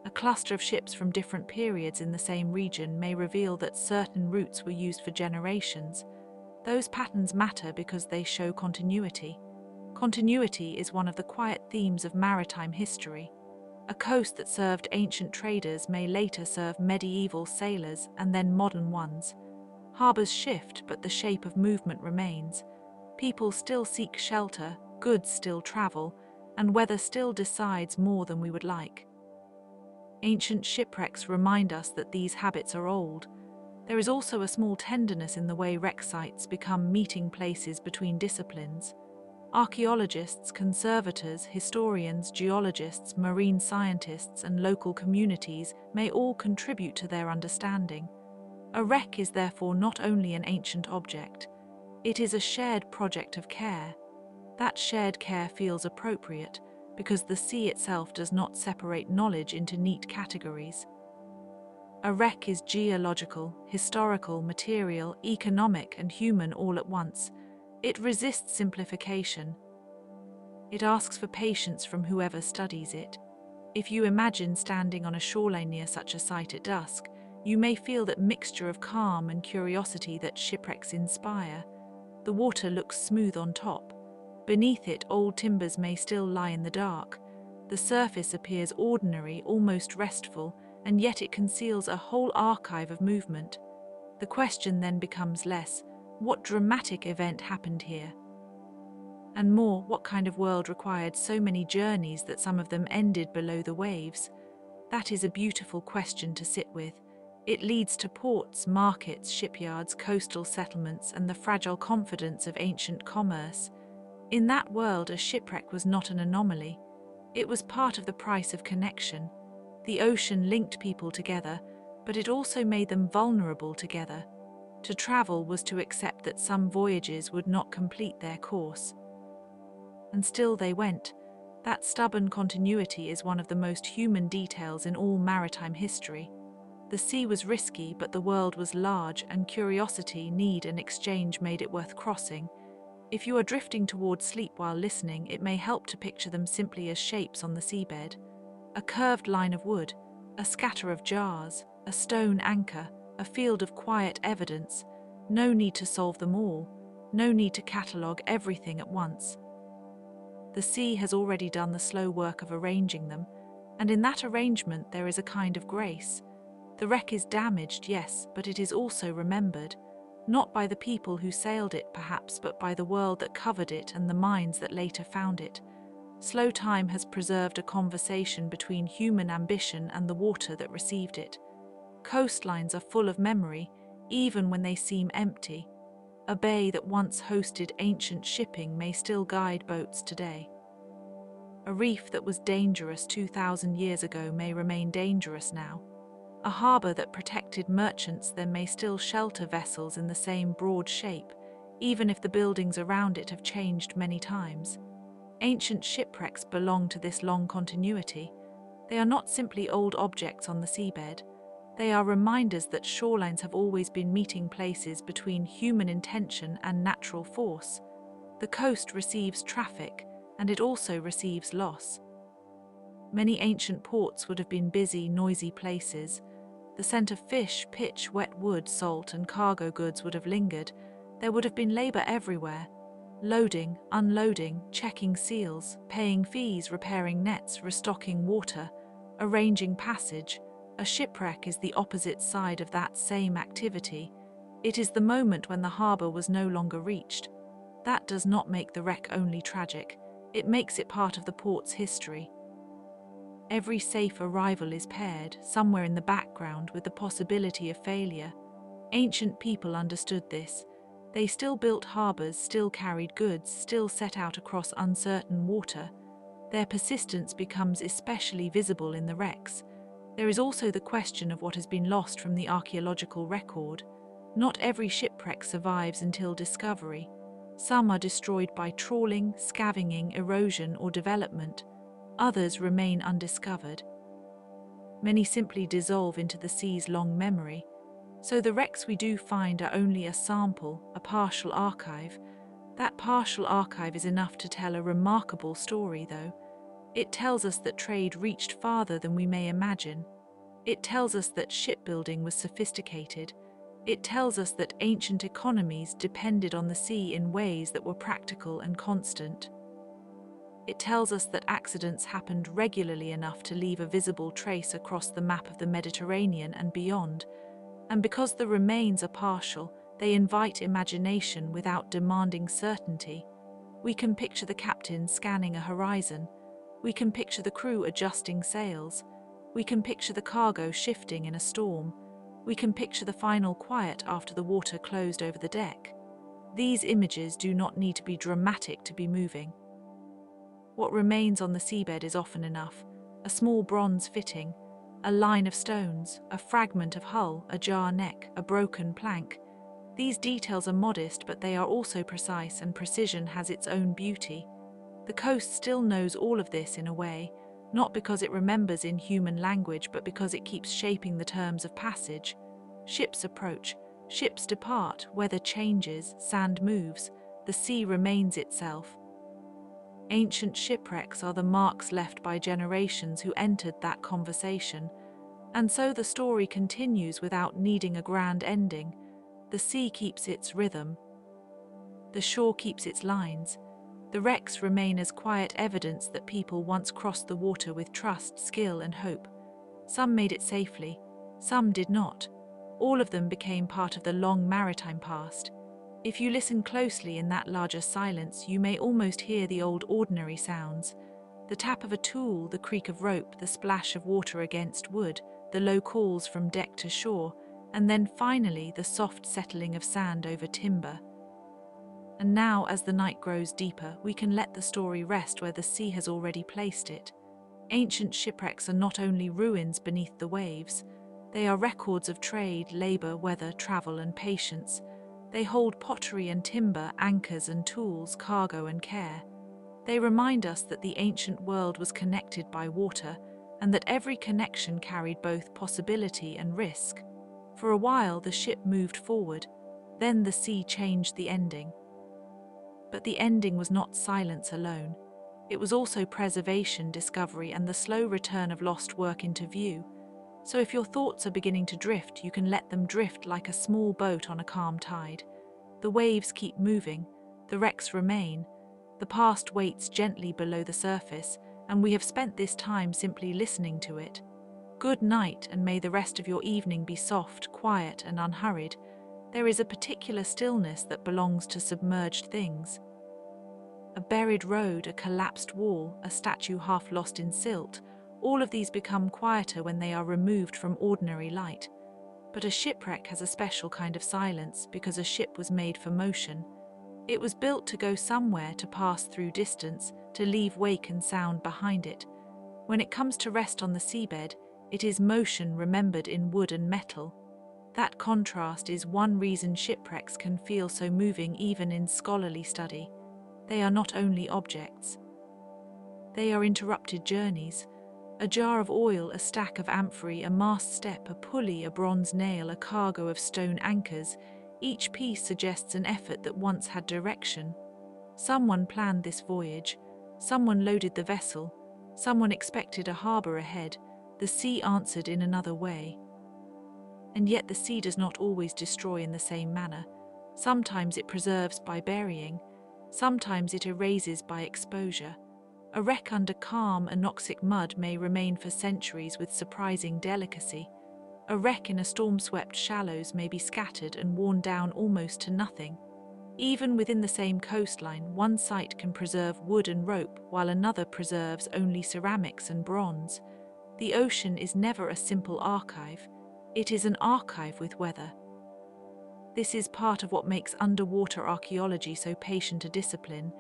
A cluster of ships from different periods in the same region may reveal that certain routes were used for generations. Those patterns matter because they show continuity. Continuity is one of the quiet themes of maritime history. A coast that served ancient traders may later serve medieval sailors and then modern ones. Harbours shift, but the shape of movement remains. People still seek shelter, goods still travel, and weather still decides more than we would like. Ancient shipwrecks remind us that these habits are old. There is also a small tenderness in the way wreck sites become meeting places between disciplines. Archaeologists, conservators, historians, geologists, marine scientists, and local communities may all contribute to their understanding. A wreck is therefore not only an ancient object, it is a shared project of care. That shared care feels appropriate because the sea itself does not separate knowledge into neat categories. A wreck is geological, historical, material, economic, and human all at once. It resists simplification. It asks for patience from whoever studies it. If you imagine standing on a shoreline near such a site at dusk, you may feel that mixture of calm and curiosity that shipwrecks inspire. The water looks smooth on top. Beneath it, old timbers may still lie in the dark. The surface appears ordinary, almost restful, and yet it conceals a whole archive of movement. The question then becomes less, what dramatic event happened here? And more, what kind of world required so many journeys that some of them ended below the waves? That is a beautiful question to sit with. It leads to ports, markets, shipyards, coastal settlements, and the fragile confidence of ancient commerce. In that world, a shipwreck was not an anomaly. It was part of the price of connection. The ocean linked people together, but it also made them vulnerable together. To travel was to accept that some voyages would not complete their course. And still they went. That stubborn continuity is one of the most human details in all maritime history. The sea was risky, but the world was large, and curiosity, need, and exchange made it worth crossing. If you are drifting towards sleep while listening, it may help to picture them simply as shapes on the seabed. A curved line of wood, a scatter of jars, a stone anchor, a field of quiet evidence. No need to solve them all, no need to catalogue everything at once. The sea has already done the slow work of arranging them, and in that arrangement there is a kind of grace. The wreck is damaged, yes, but it is also remembered, not by the people who sailed it perhaps, but by the world that covered it and the minds that later found it. Slow time has preserved a conversation between human ambition and the water that received it. Coastlines are full of memory, even when they seem empty. A bay that once hosted ancient shipping may still guide boats today. A reef that was dangerous 2,000 years ago may remain dangerous now. A harbour that protected merchants then may still shelter vessels in the same broad shape, even if the buildings around it have changed many times. Ancient shipwrecks belong to this long continuity. They are not simply old objects on the seabed. They are reminders that shorelines have always been meeting places between human intention and natural force. The coast receives traffic, and it also receives loss. Many ancient ports would have been busy, noisy places. The scent of fish, pitch, wet wood, salt, and cargo goods would have lingered. There would have been labor everywhere. Loading, unloading, checking seals, paying fees, repairing nets, restocking water, arranging passage. A shipwreck is the opposite side of that same activity. It is the moment when the harbour was no longer reached. That does not make the wreck only tragic, it makes it part of the port's history. Every safe arrival is paired, somewhere in the background, with the possibility of failure. Ancient people understood this. They still built harbours, still carried goods, still set out across uncertain water. Their persistence becomes especially visible in the wrecks. There is also the question of what has been lost from the archaeological record. Not every shipwreck survives until discovery. Some are destroyed by trawling, scavenging, erosion, or development. Others remain undiscovered. Many simply dissolve into the sea's long memory. So the wrecks we do find are only a sample, a partial archive. That partial archive is enough to tell a remarkable story, though. It tells us that trade reached farther than we may imagine. It tells us that shipbuilding was sophisticated. It tells us that ancient economies depended on the sea in ways that were practical and constant. It tells us that accidents happened regularly enough to leave a visible trace across the map of the Mediterranean and beyond. And because the remains are partial, they invite imagination without demanding certainty. We can picture the captain scanning a horizon. We can picture the crew adjusting sails. We can picture the cargo shifting in a storm. We can picture the final quiet after the water closed over the deck. These images do not need to be dramatic to be moving. What remains on the seabed is often enough: a small bronze fitting, a line of stones, a fragment of hull, a jar neck, a broken plank. These details are modest, but they are also precise, and precision has its own beauty. The coast still knows all of this in a way, not because it remembers in human language, but because it keeps shaping the terms of passage. Ships approach, ships depart, weather changes, sand moves, the sea remains itself. Ancient shipwrecks are the marks left by generations who entered that conversation, and so the story continues without needing a grand ending. The sea keeps its rhythm. The shore keeps its lines. The wrecks remain as quiet evidence that people once crossed the water with trust, skill, and hope. Some made it safely, some did not. All of them became part of the long maritime past. If you listen closely in that larger silence, you may almost hear the old ordinary sounds: the tap of a tool, the creak of rope, the splash of water against wood, the low calls from deck to shore, and then finally the soft settling of sand over timber. And now, as the night grows deeper, we can let the story rest where the sea has already placed it. Ancient shipwrecks are not only ruins beneath the waves. They are records of trade, labor, weather, travel, and patience. They hold pottery and timber, anchors and tools, cargo and care. They remind us that the ancient world was connected by water, and that every connection carried both possibility and risk. For a while the ship moved forward, then the sea changed the ending. But the ending was not silence alone. It was also preservation, discovery, and the slow return of lost work into view. So if your thoughts are beginning to drift, you can let them drift like a small boat on a calm tide. The waves keep moving, the wrecks remain, The past waits gently below the surface, and we have spent this time simply listening to it. Good night, and may the rest of your evening be soft, quiet, and unhurried. There is a particular stillness that belongs to submerged things. A buried road, a collapsed wall, a statue half lost in silt, all of these become quieter when they are removed from ordinary light. But a shipwreck has a special kind of silence because a ship was made for motion. It was built to go somewhere, to pass through distance, to leave wake and sound behind it. When it comes to rest on the seabed, it is motion remembered in wood and metal. That contrast is one reason shipwrecks can feel so moving even in scholarly study. They are not only objects. They are interrupted journeys. A jar of oil, a stack of amphorae, a mast step, a pulley, a bronze nail, a cargo of stone anchors. Each piece suggests an effort that once had direction. Someone planned this voyage. Someone loaded the vessel. Someone expected a harbour ahead. The sea answered in another way. And yet the sea does not always destroy in the same manner. Sometimes it preserves by burying. Sometimes it erases by exposure. A wreck under calm, anoxic mud may remain for centuries with surprising delicacy. A wreck in a storm-swept shallows may be scattered and worn down almost to nothing. Even within the same coastline, one site can preserve wood and rope, while another preserves only ceramics and bronze. The ocean is never a simple archive. It is an archive with weather. This is part of what makes underwater archaeology so patient a discipline.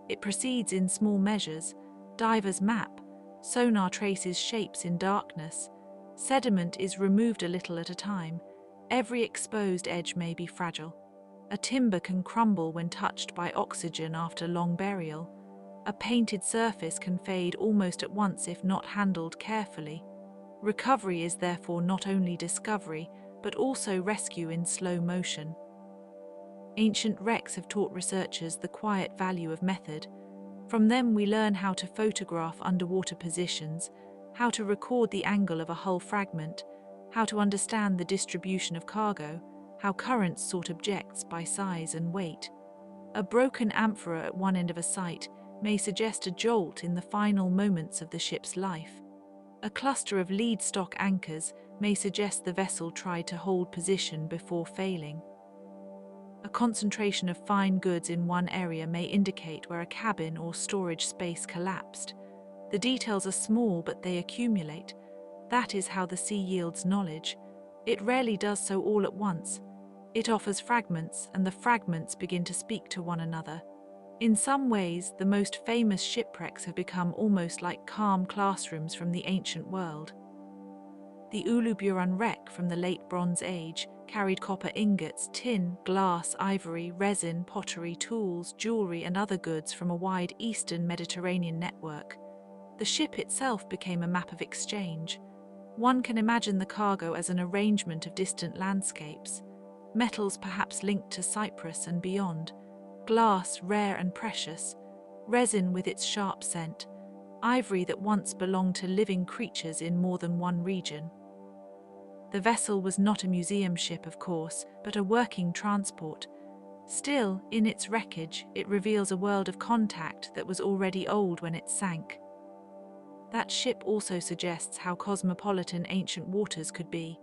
It proceeds in small measures. Divers map. Sonar traces shapes in darkness. Sediment is removed a little at a time. Every exposed edge may be fragile. A timber can crumble when touched by oxygen after long burial. A painted surface can fade almost at once if not handled carefully. Recovery is therefore not only discovery, but also rescue in slow motion. Ancient wrecks have taught researchers the quiet value of method. From them we learn how to photograph underwater positions, how to record the angle of a hull fragment, how to understand the distribution of cargo, how currents sort objects by size and weight. A broken amphora at one end of a site may suggest a jolt in the final moments of the ship's life. A cluster of lead stock anchors may suggest the vessel tried to hold position before failing. A concentration of fine goods in one area may indicate where a cabin or storage space collapsed. The details are small, but they accumulate. That is how the sea yields knowledge. It rarely does so all at once. It offers fragments, and the fragments begin to speak to one another. In some ways, the most famous shipwrecks have become almost like calm classrooms from the ancient world. The Uluburan wreck from the late Bronze Age carried copper ingots, tin, glass, ivory, resin, pottery, tools, jewelry, and other goods from a wide eastern Mediterranean network. The ship itself became a map of exchange. One can imagine the cargo as an arrangement of distant landscapes, metals perhaps linked to Cyprus and beyond, glass rare and precious, resin with its sharp scent, ivory that once belonged to living creatures in more than one region. The vessel was not a museum ship, of course, but a working transport. Still, in its wreckage, it reveals a world of contact that was already old when it sank. That ship also suggests how cosmopolitan ancient waters could be.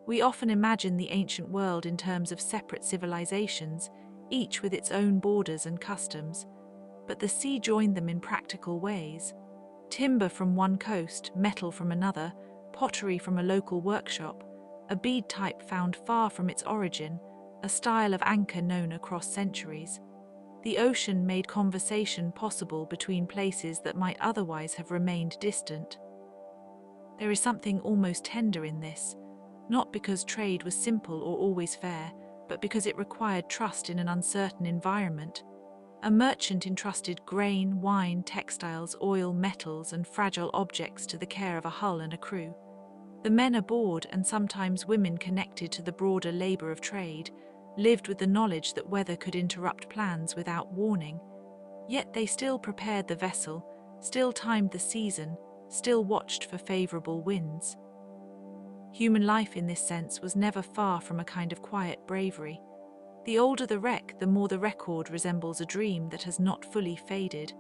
We often imagine the ancient world in terms of separate civilizations, each with its own borders and customs. But the sea joined them in practical ways. Timber from one coast, metal from another, pottery from a local workshop, a bead type found far from its origin, a style of anchor known across centuries. The ocean made conversation possible between places that might otherwise have remained distant. There is something almost tender in this, not because trade was simple or always fair, but because it required trust in an uncertain environment. A merchant entrusted grain, wine, textiles, oil, metals, and fragile objects to the care of a hull and a crew. The men aboard, and sometimes women connected to the broader labour of trade, lived with the knowledge that weather could interrupt plans without warning. Yet they still prepared the vessel, still timed the season, still watched for favourable winds. Human life in this sense was never far from a kind of quiet bravery. The older the wreck, the more the record resembles a dream that has not fully faded.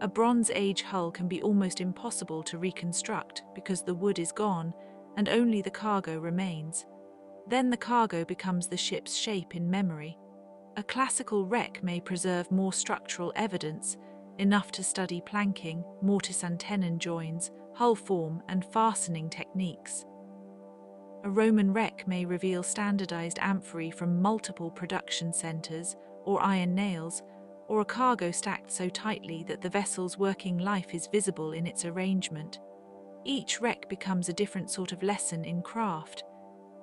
A Bronze Age hull can be almost impossible to reconstruct because the wood is gone and only the cargo remains. Then the cargo becomes the ship's shape in memory. A classical wreck may preserve more structural evidence, enough to study planking, mortise and tenon joins, hull form, and fastening techniques. A Roman wreck may reveal standardized amphorae from multiple production centers, or iron nails, or a cargo stacked so tightly that the vessel's working life is visible in its arrangement. Each wreck becomes a different sort of lesson in craft,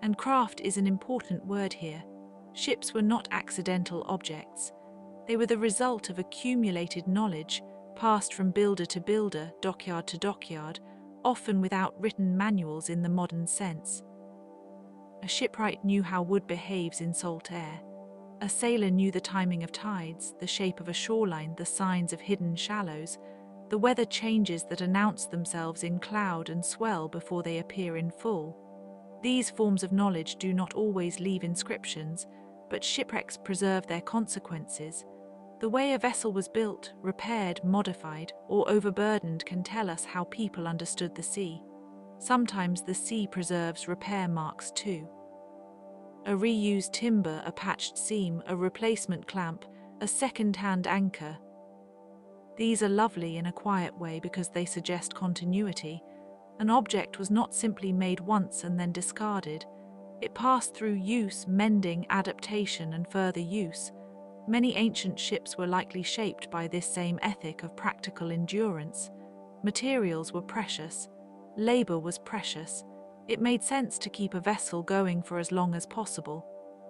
and craft is an important word here. Ships were not accidental objects. They were the result of accumulated knowledge, passed from builder to builder, dockyard to dockyard, often without written manuals in the modern sense. A shipwright knew how wood behaves in salt air. A sailor knew the timing of tides, the shape of a shoreline, the signs of hidden shallows, the weather changes that announce themselves in cloud and swell before they appear in full. These forms of knowledge do not always leave inscriptions, but shipwrecks preserve their consequences. The way a vessel was built, repaired, modified, or overburdened can tell us how people understood the sea. Sometimes the sea preserves repair marks too. A reused timber, a patched seam, a replacement clamp, a second-hand anchor. These are lovely in a quiet way because they suggest continuity. An object was not simply made once and then discarded. It passed through use, mending, adaptation, and further use. Many ancient ships were likely shaped by this same ethic of practical endurance. Materials were precious. Labor was precious. It made sense to keep a vessel going for as long as possible.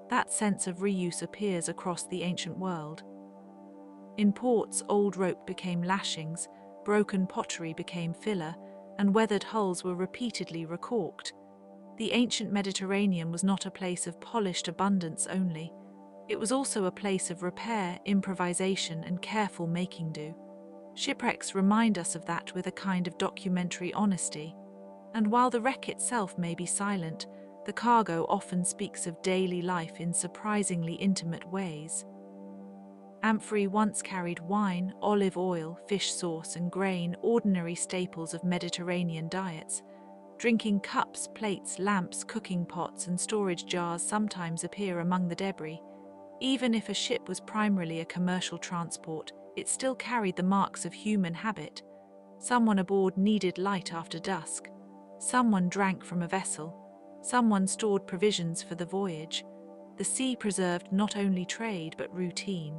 That sense of reuse appears across the ancient world. In ports, old rope became lashings, broken pottery became filler, and weathered hulls were repeatedly recorked. The ancient Mediterranean was not a place of polished abundance only. It was also a place of repair, improvisation, and careful making-do. Shipwrecks remind us of that with a kind of documentary honesty. And while the wreck itself may be silent, the cargo often speaks of daily life in surprisingly intimate ways. Amphorae once carried wine, olive oil, fish sauce, and grain, ordinary staples of Mediterranean diets. Drinking cups, plates, lamps, cooking pots, and storage jars sometimes appear among the debris. Even if a ship was primarily a commercial transport, it still carried the marks of human habit. Someone aboard needed light after dusk. Someone drank from a vessel. Someone stored provisions for the voyage. The sea preserved not only trade but routine.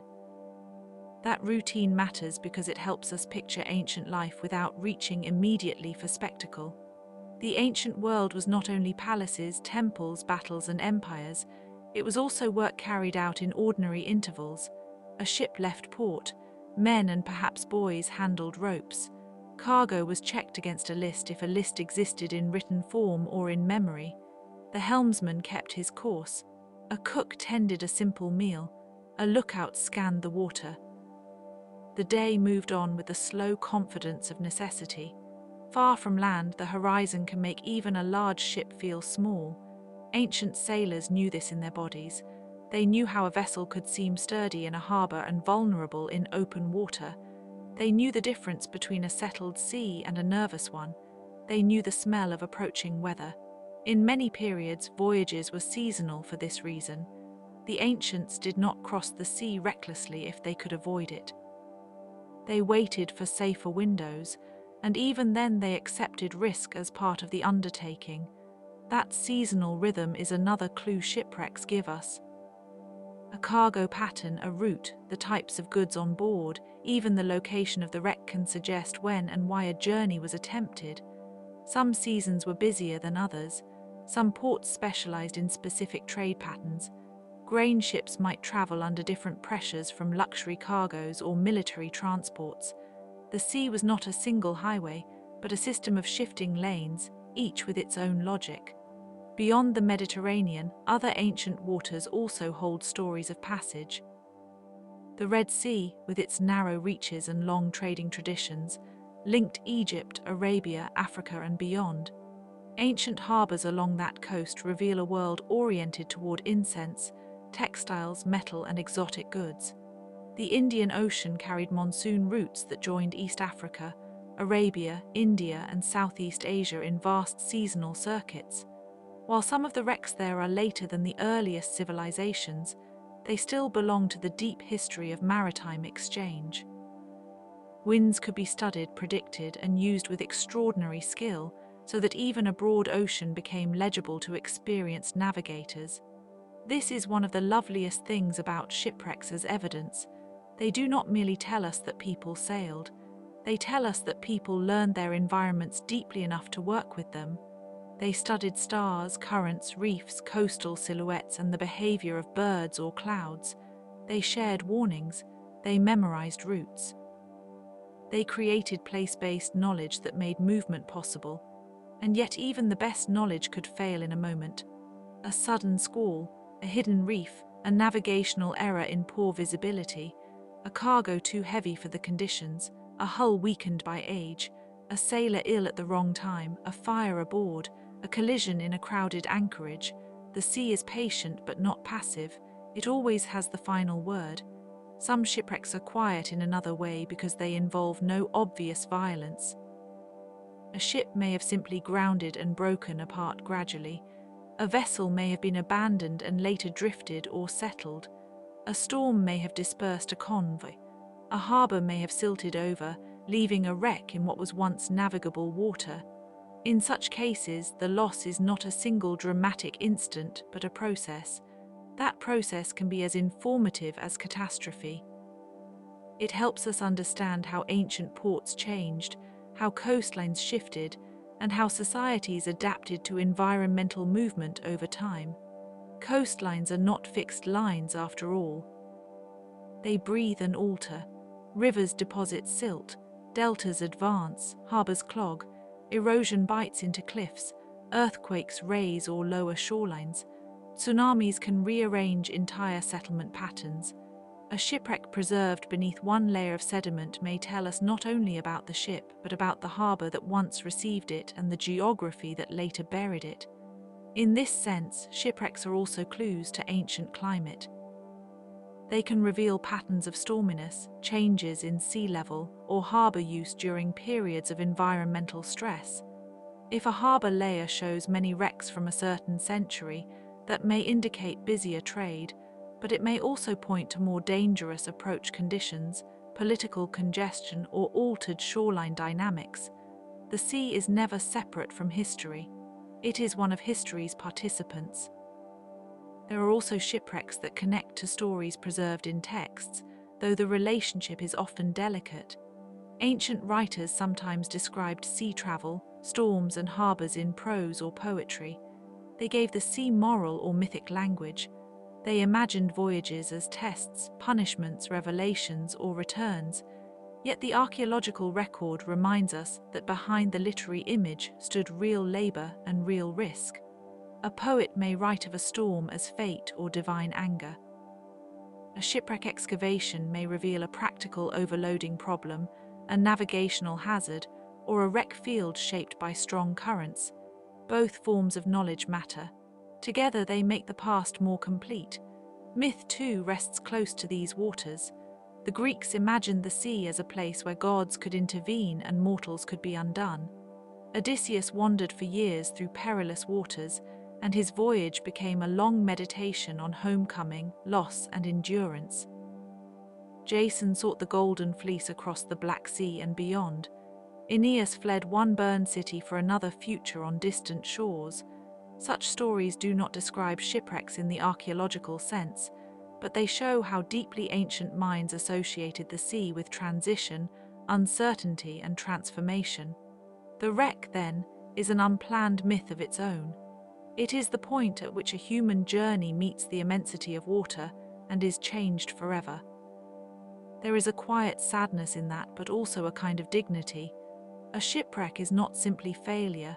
That routine matters because it helps us picture ancient life without reaching immediately for spectacle. The ancient world was not only palaces, temples, battles, and empires. It was also work carried out in ordinary intervals. A ship left port. Men and perhaps boys handled ropes. Cargo was checked against a list if a list existed in written form or in memory. The helmsman kept his course. A cook tended a simple meal. A lookout scanned the water. The day moved on with the slow confidence of necessity. Far from land, the horizon can make even a large ship feel small. Ancient sailors knew this in their bodies. They knew how a vessel could seem sturdy in a harbor and vulnerable in open water. They knew the difference between a settled sea and a nervous one. They knew the smell of approaching weather. In many periods, voyages were seasonal for this reason. The ancients did not cross the sea recklessly if they could avoid it. They waited for safer windows, and even then they accepted risk as part of the undertaking. That seasonal rhythm is another clue shipwrecks give us. A cargo pattern, a route, the types of goods on board, even the location of the wreck can suggest when and why a journey was attempted. Some seasons were busier than others. Some ports specialized in specific trade patterns. Grain ships might travel under different pressures from luxury cargoes or military transports. The sea was not a single highway, but a system of shifting lanes, each with its own logic. Beyond the Mediterranean, other ancient waters also hold stories of passage. The Red Sea, with its narrow reaches and long trading traditions, linked Egypt, Arabia, Africa, and beyond. Ancient harbors along that coast reveal a world oriented toward incense, textiles, metal, and exotic goods. The Indian Ocean carried monsoon routes that joined East Africa, Arabia, India, and Southeast Asia in vast seasonal circuits. While some of the wrecks there are later than the earliest civilizations, they still belong to the deep history of maritime exchange. Winds could be studied, predicted, and used with extraordinary skill, so that even a broad ocean became legible to experienced navigators. This is one of the loveliest things about shipwrecks as evidence. They do not merely tell us that people sailed, they tell us that people learned their environments deeply enough to work with them. They studied stars, currents, reefs, coastal silhouettes, and the behavior of birds or clouds. They shared warnings, they memorized routes. They created place-based knowledge that made movement possible, and yet even the best knowledge could fail in a moment. A sudden squall, a hidden reef, a navigational error in poor visibility, a cargo too heavy for the conditions, a hull weakened by age, a sailor ill at the wrong time, a fire aboard, a collision in a crowded anchorage. The sea is patient but not passive. It always has the final word. Some shipwrecks are quiet in another way because they involve no obvious violence. A ship may have simply grounded and broken apart gradually. A vessel may have been abandoned and later drifted or settled. A storm may have dispersed a convoy. A harbour may have silted over, leaving a wreck in what was once navigable water. In such cases, the loss is not a single dramatic instant, but a process. That process can be as informative as catastrophe. It helps us understand how ancient ports changed, how coastlines shifted, and how societies adapted to environmental movement over time. Coastlines are not fixed lines after all. They breathe and alter. Rivers deposit silt, deltas advance, harbours clog, erosion bites into cliffs, earthquakes raise or lower shorelines. Tsunamis can rearrange entire settlement patterns. A shipwreck preserved beneath one layer of sediment may tell us not only about the ship, but about the harbour that once received it and the geography that later buried it. In this sense, shipwrecks are also clues to ancient climate. They can reveal patterns of storminess, changes in sea level, or harbour use during periods of environmental stress. If a harbour layer shows many wrecks from a certain century, that may indicate busier trade, but it may also point to more dangerous approach conditions, political congestion, or altered shoreline dynamics. The sea is never separate from history. It is one of history's participants. There are also shipwrecks that connect to stories preserved in texts, though the relationship is often delicate. Ancient writers sometimes described sea travel, storms, and harbours in prose or poetry. They gave the sea moral or mythic language. They imagined voyages as tests, punishments, revelations, or returns. Yet the archaeological record reminds us that behind the literary image stood real labour and real risk. A poet may write of a storm as fate or divine anger. A shipwreck excavation may reveal a practical overloading problem, a navigational hazard, or a wreck field shaped by strong currents. Both forms of knowledge matter. Together they make the past more complete. Myth, too, rests close to these waters. The Greeks imagined the sea as a place where gods could intervene and mortals could be undone. Odysseus wandered for years through perilous waters, and his voyage became a long meditation on homecoming, loss, and endurance. Jason sought the Golden Fleece across the Black Sea and beyond. Aeneas fled one burned city for another future on distant shores. Such stories do not describe shipwrecks in the archaeological sense, but they show how deeply ancient minds associated the sea with transition, uncertainty, and transformation. The wreck, then, is an unplanned myth of its own. It is the point at which a human journey meets the immensity of water and is changed forever. There is a quiet sadness in that, but also a kind of dignity. A shipwreck is not simply failure.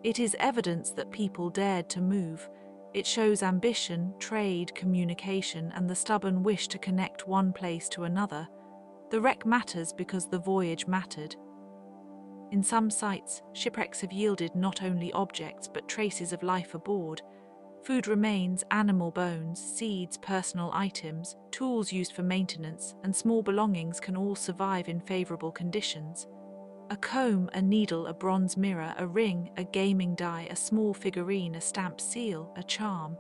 It is evidence that people dared to move. It shows ambition, trade, communication, and the stubborn wish to connect one place to another. The wreck matters because the voyage mattered. In some sites, shipwrecks have yielded not only objects but traces of life aboard. Food remains, animal bones, seeds, personal items, tools used for maintenance, and small belongings can all survive in favorable conditions. A comb, a needle, a bronze mirror, a ring, a gaming die, a small figurine, a stamped seal, a charm.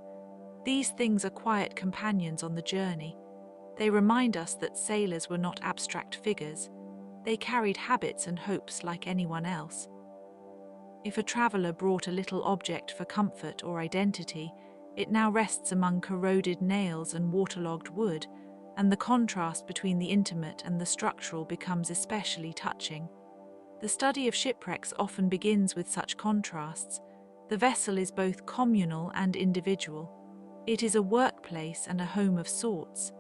These things are quiet companions on the journey. They remind us that sailors were not abstract figures. They carried habits and hopes like anyone else. If a traveller brought a little object for comfort or identity, it now rests among corroded nails and waterlogged wood, and the contrast between the intimate and the structural becomes especially touching. The study of shipwrecks often begins with such contrasts. The vessel is both communal and individual. It is a workplace and a home of sorts.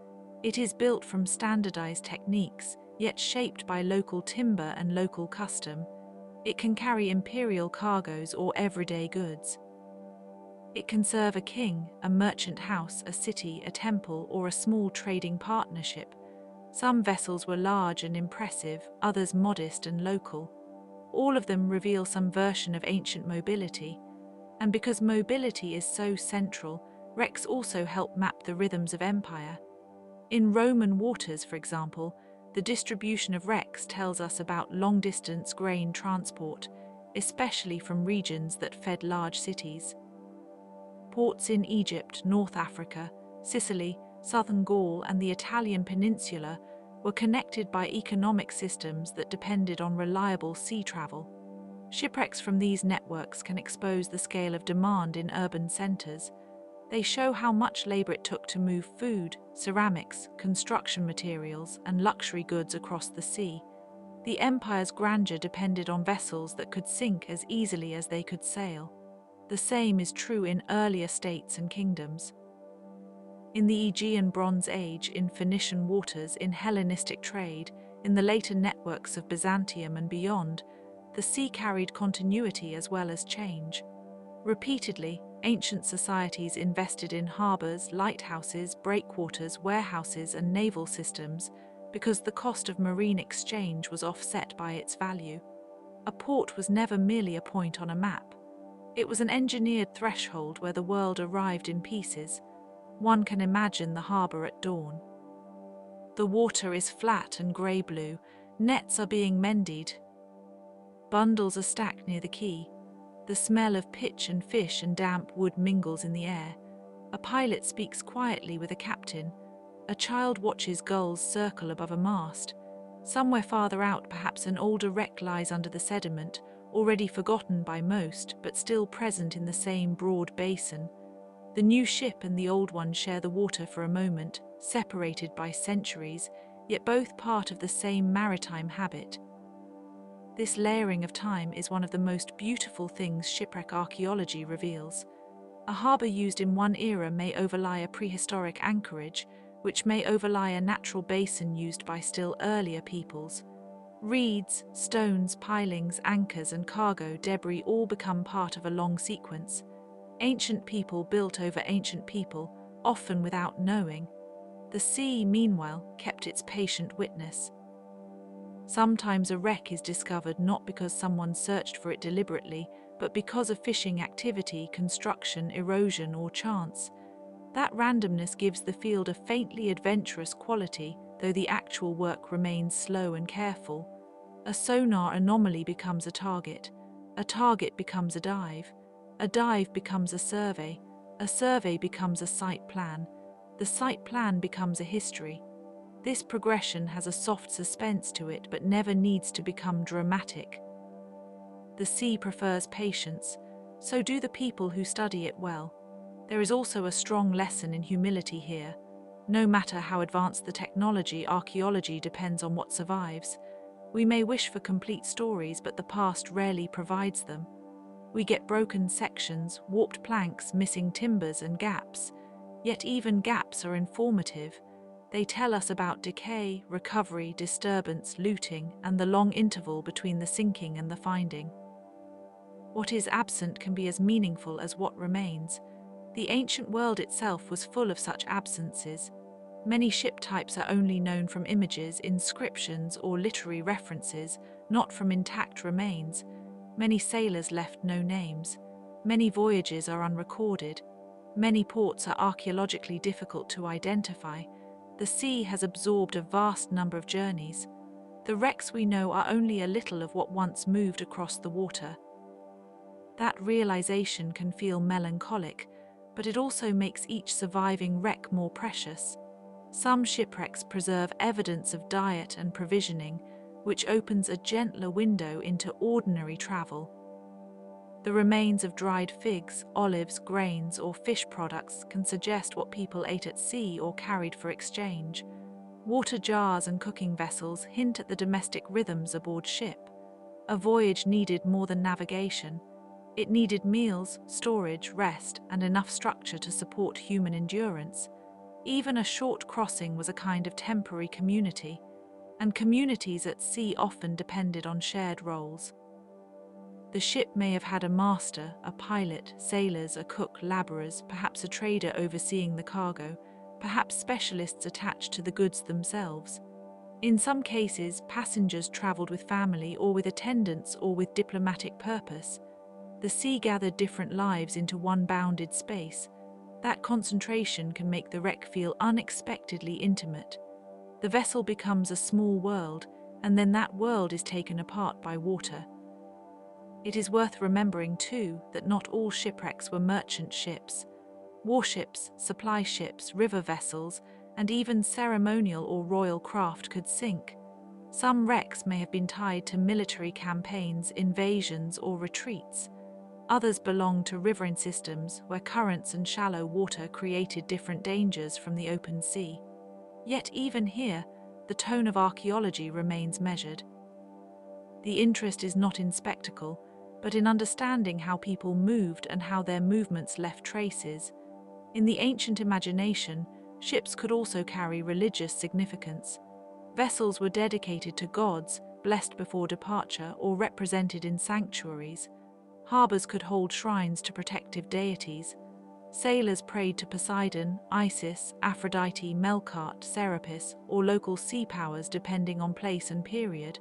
It is built from standardized techniques, yet shaped by local timber and local custom. It can carry imperial cargoes or everyday goods. It can serve a king, a merchant house, a city, a temple, or a small trading partnership. Some vessels were large and impressive, others modest and local. All of them reveal some version of ancient mobility. And because mobility is so central, wrecks also help map the rhythms of empire. In Roman waters, for example, the distribution of wrecks tells us about long-distance grain transport, especially from regions that fed large cities. Ports in Egypt, North Africa, Sicily, southern Gaul, and the Italian peninsula were connected by economic systems that depended on reliable sea travel. Shipwrecks from these networks can expose the scale of demand in urban centers. They show how much labor it took to move food, ceramics, construction materials, and luxury goods across the sea. The empire's grandeur depended on vessels that could sink as easily as they could sail. The same is true in earlier states and kingdoms. In the Aegean Bronze Age, in Phoenician waters, in Hellenistic trade, in the later networks of Byzantium and beyond, the sea carried continuity as well as change. Repeatedly, ancient societies invested in harbors, lighthouses, breakwaters, warehouses, and naval systems because the cost of marine exchange was offset by its value. A port was never merely a point on a map. It was an engineered threshold where the world arrived in pieces. One can imagine the harbor at dawn. The water is flat and grey-blue. Nets are being mended. Bundles are stacked near the quay. The smell of pitch and fish and damp wood mingles in the air. A pilot speaks quietly with a captain. A child watches gulls circle above a mast. Somewhere farther out, perhaps an older wreck lies under the sediment, already forgotten by most, but still present in the same broad basin. The new ship and the old one share the water for a moment, separated by centuries, yet both part of the same maritime habit. This layering of time is one of the most beautiful things shipwreck archaeology reveals. A harbour used in one era may overlie a prehistoric anchorage, which may overlie a natural basin used by still earlier peoples. Reeds, stones, pilings, anchors, and cargo debris all become part of a long sequence. Ancient people built over ancient people, often without knowing. The sea, meanwhile, kept its patient witness. Sometimes a wreck is discovered not because someone searched for it deliberately, but because of fishing activity, construction, erosion, or chance. That randomness gives the field a faintly adventurous quality, though the actual work remains slow and careful. A sonar anomaly becomes a target becomes a dive becomes a survey becomes a site plan, the site plan becomes a history. This progression has a soft suspense to it, but never needs to become dramatic. The sea prefers patience, so do the people who study it well. There is also a strong lesson in humility here. No matter how advanced the technology, archaeology depends on what survives. We may wish for complete stories, but the past rarely provides them. We get broken sections, warped planks, missing timbers, and gaps. Yet even gaps are informative. They tell us about decay, recovery, disturbance, looting, and the long interval between the sinking and the finding. What is absent can be as meaningful as what remains. The ancient world itself was full of such absences. Many ship types are only known from images, inscriptions, or literary references, not from intact remains. Many sailors left no names. Many voyages are unrecorded. Many ports are archaeologically difficult to identify. The sea has absorbed a vast number of journeys. The wrecks we know are only a little of what once moved across the water. That realization can feel melancholic, but it also makes each surviving wreck more precious. Some shipwrecks preserve evidence of diet and provisioning, which opens a gentler window into ordinary travel. The remains of dried figs, olives, grains, or fish products can suggest what people ate at sea or carried for exchange. Water jars and cooking vessels hint at the domestic rhythms aboard ship. A voyage needed more than navigation. It needed meals, storage, rest, and enough structure to support human endurance. Even a short crossing was a kind of temporary community, and communities at sea often depended on shared roles. The ship may have had a master, a pilot, sailors, a cook, labourers, perhaps a trader overseeing the cargo, perhaps specialists attached to the goods themselves. In some cases, passengers travelled with family or with attendants or with diplomatic purpose. The sea gathered different lives into one bounded space. That concentration can make the wreck feel unexpectedly intimate. The vessel becomes a small world, and then that world is taken apart by water. It is worth remembering, too, that not all shipwrecks were merchant ships. Warships, supply ships, river vessels, and even ceremonial or royal craft could sink. Some wrecks may have been tied to military campaigns, invasions, or retreats. Others belonged to riverine systems where currents and shallow water created different dangers from the open sea. Yet even here, the tone of archaeology remains measured. The interest is not in spectacle, but in understanding how people moved and how their movements left traces. In the ancient imagination, ships could also carry religious significance. Vessels were dedicated to gods, blessed before departure, or represented in sanctuaries. Harbours could hold shrines to protective deities. Sailors prayed to Poseidon, Isis, Aphrodite, Melkart, Serapis, or local sea powers depending on place and period.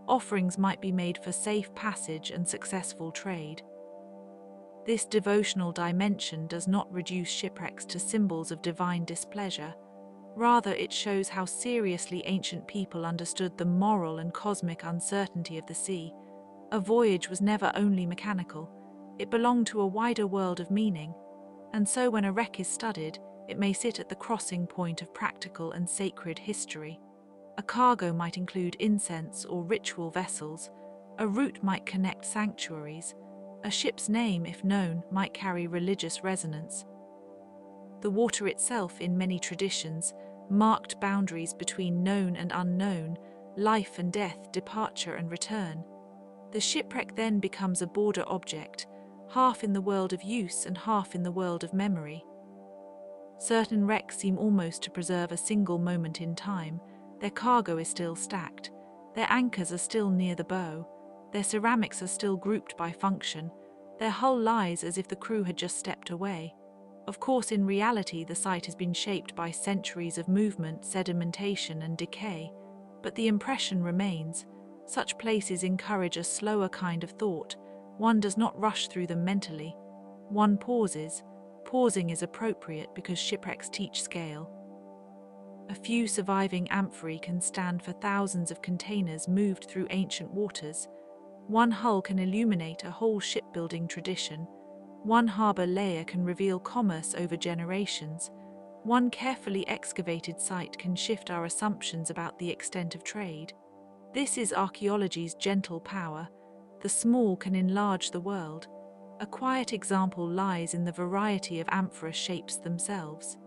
Offerings might be made for safe passage and successful trade. This devotional dimension does not reduce shipwrecks to symbols of divine displeasure. Rather, it shows how seriously ancient people understood the moral and cosmic uncertainty of the sea. A voyage was never only mechanical, it belonged to a wider world of meaning, and so when a wreck is studied, it may sit at the crossing point of practical and sacred history. A cargo might include incense or ritual vessels, a route might connect sanctuaries, a ship's name, if known, might carry religious resonance. The water itself, in many traditions, marked boundaries between known and unknown, life and death, departure and return. The shipwreck then becomes a border object, half in the world of use and half in the world of memory. Certain wrecks seem almost to preserve a single moment in time. Their cargo is still stacked, their anchors are still near the bow, their ceramics are still grouped by function, their hull lies as if the crew had just stepped away. Of course, in reality, the site has been shaped by centuries of movement, sedimentation, and decay, but the impression remains. Such places encourage a slower kind of thought. One does not rush through them mentally. One pauses. Pausing is appropriate because shipwrecks teach scale. A few surviving amphorae can stand for thousands of containers moved through ancient waters. One hull can illuminate a whole shipbuilding tradition. One harbour layer can reveal commerce over generations. One carefully excavated site can shift our assumptions about the extent of trade. This is archaeology's gentle power. The small can enlarge the world. A quiet example lies in the variety of amphora shapes themselves.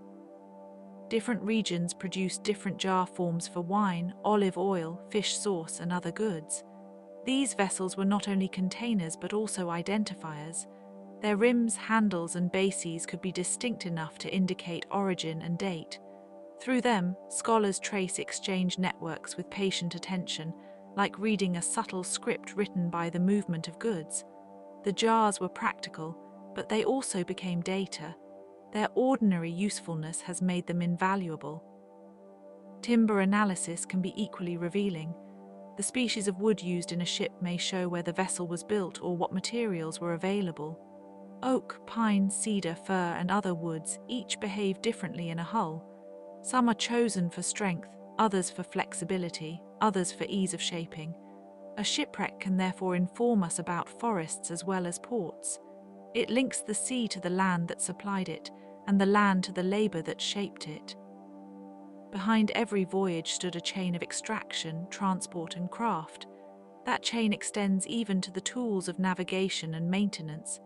Different regions produce different jar forms for wine, olive oil, fish sauce, and other goods. These vessels were not only containers but also identifiers. Their rims, handles, and bases could be distinct enough to indicate origin and date. Through them, scholars trace exchange networks with patient attention, like reading a subtle script written by the movement of goods. The jars were practical, but they also became data. Their ordinary usefulness has made them invaluable. Timber analysis can be equally revealing. The species of wood used in a ship may show where the vessel was built or what materials were available. Oak, pine, cedar, fir, and other woods each behave differently in a hull. Some are chosen for strength, others for flexibility, others for ease of shaping. A shipwreck can therefore inform us about forests as well as ports. It links the sea to the land that supplied it, and the land to the labor that shaped it. Behind every voyage stood a chain of extraction, transport, and craft. That chain extends even to the tools of navigation and maintenance.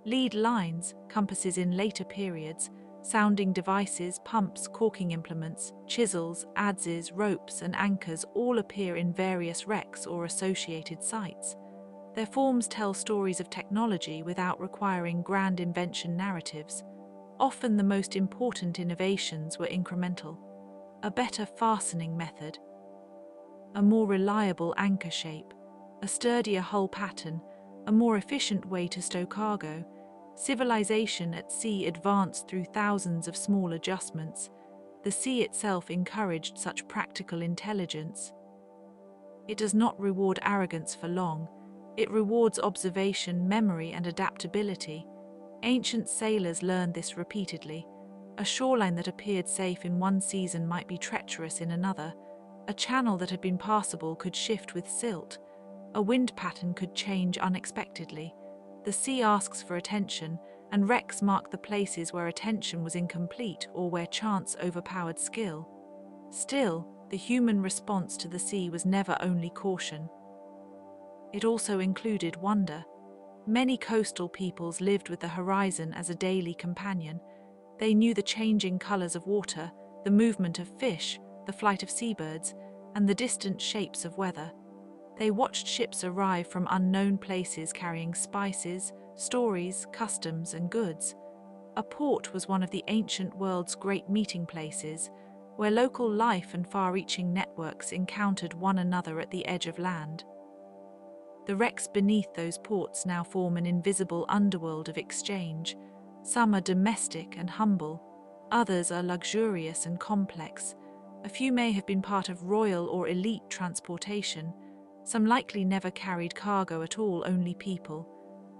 Lead lines, compasses in later periods, sounding devices, pumps, caulking implements, chisels, adzes, ropes, and anchors all appear in various wrecks or associated sites. Their forms tell stories of technology without requiring grand invention narratives. Often the most important innovations were incremental. A better fastening method, a more reliable anchor shape, a sturdier hull pattern, a more efficient way to stow cargo. Civilization at sea advanced through thousands of small adjustments. The sea itself encouraged such practical intelligence. It does not reward arrogance for long. It rewards observation, memory, and adaptability. Ancient sailors learned this repeatedly. A shoreline that appeared safe in one season might be treacherous in another. A channel that had been passable could shift with silt. A wind pattern could change unexpectedly. The sea asks for attention, and wrecks mark the places where attention was incomplete or where chance overpowered skill. Still, the human response to the sea was never only caution. It also included wonder. Many coastal peoples lived with the horizon as a daily companion. They knew the changing colors of water, the movement of fish, the flight of seabirds, and the distant shapes of weather. They watched ships arrive from unknown places carrying spices, stories, customs, and goods. A port was one of the ancient world's great meeting places, where local life and far-reaching networks encountered one another at the edge of land. The wrecks beneath those ports now form an invisible underworld of exchange. Some are domestic and humble, others are luxurious and complex. A few may have been part of royal or elite transportation. Some likely never carried cargo at all, only people.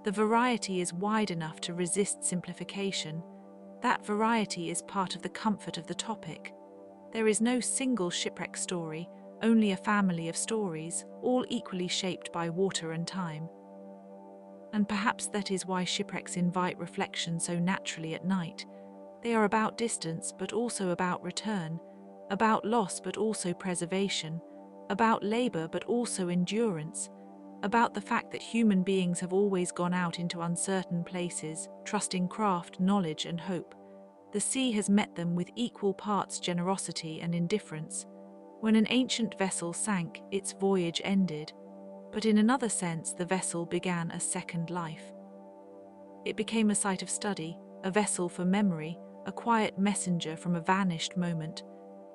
The variety is wide enough to resist simplification. That variety is part of the comfort of the topic. There is no single shipwreck story, only a family of stories, all equally shaped by water and time. And perhaps that is why shipwrecks invite reflection so naturally at night. They are about distance, but also about return, about loss, but also preservation, about labor, but also endurance, about the fact that human beings have always gone out into uncertain places, trusting craft, knowledge, and hope. The sea has met them with equal parts generosity and indifference. When an ancient vessel sank, its voyage ended. But in another sense, the vessel began a second life. It became a site of study, a vessel for memory, a quiet messenger from a vanished moment.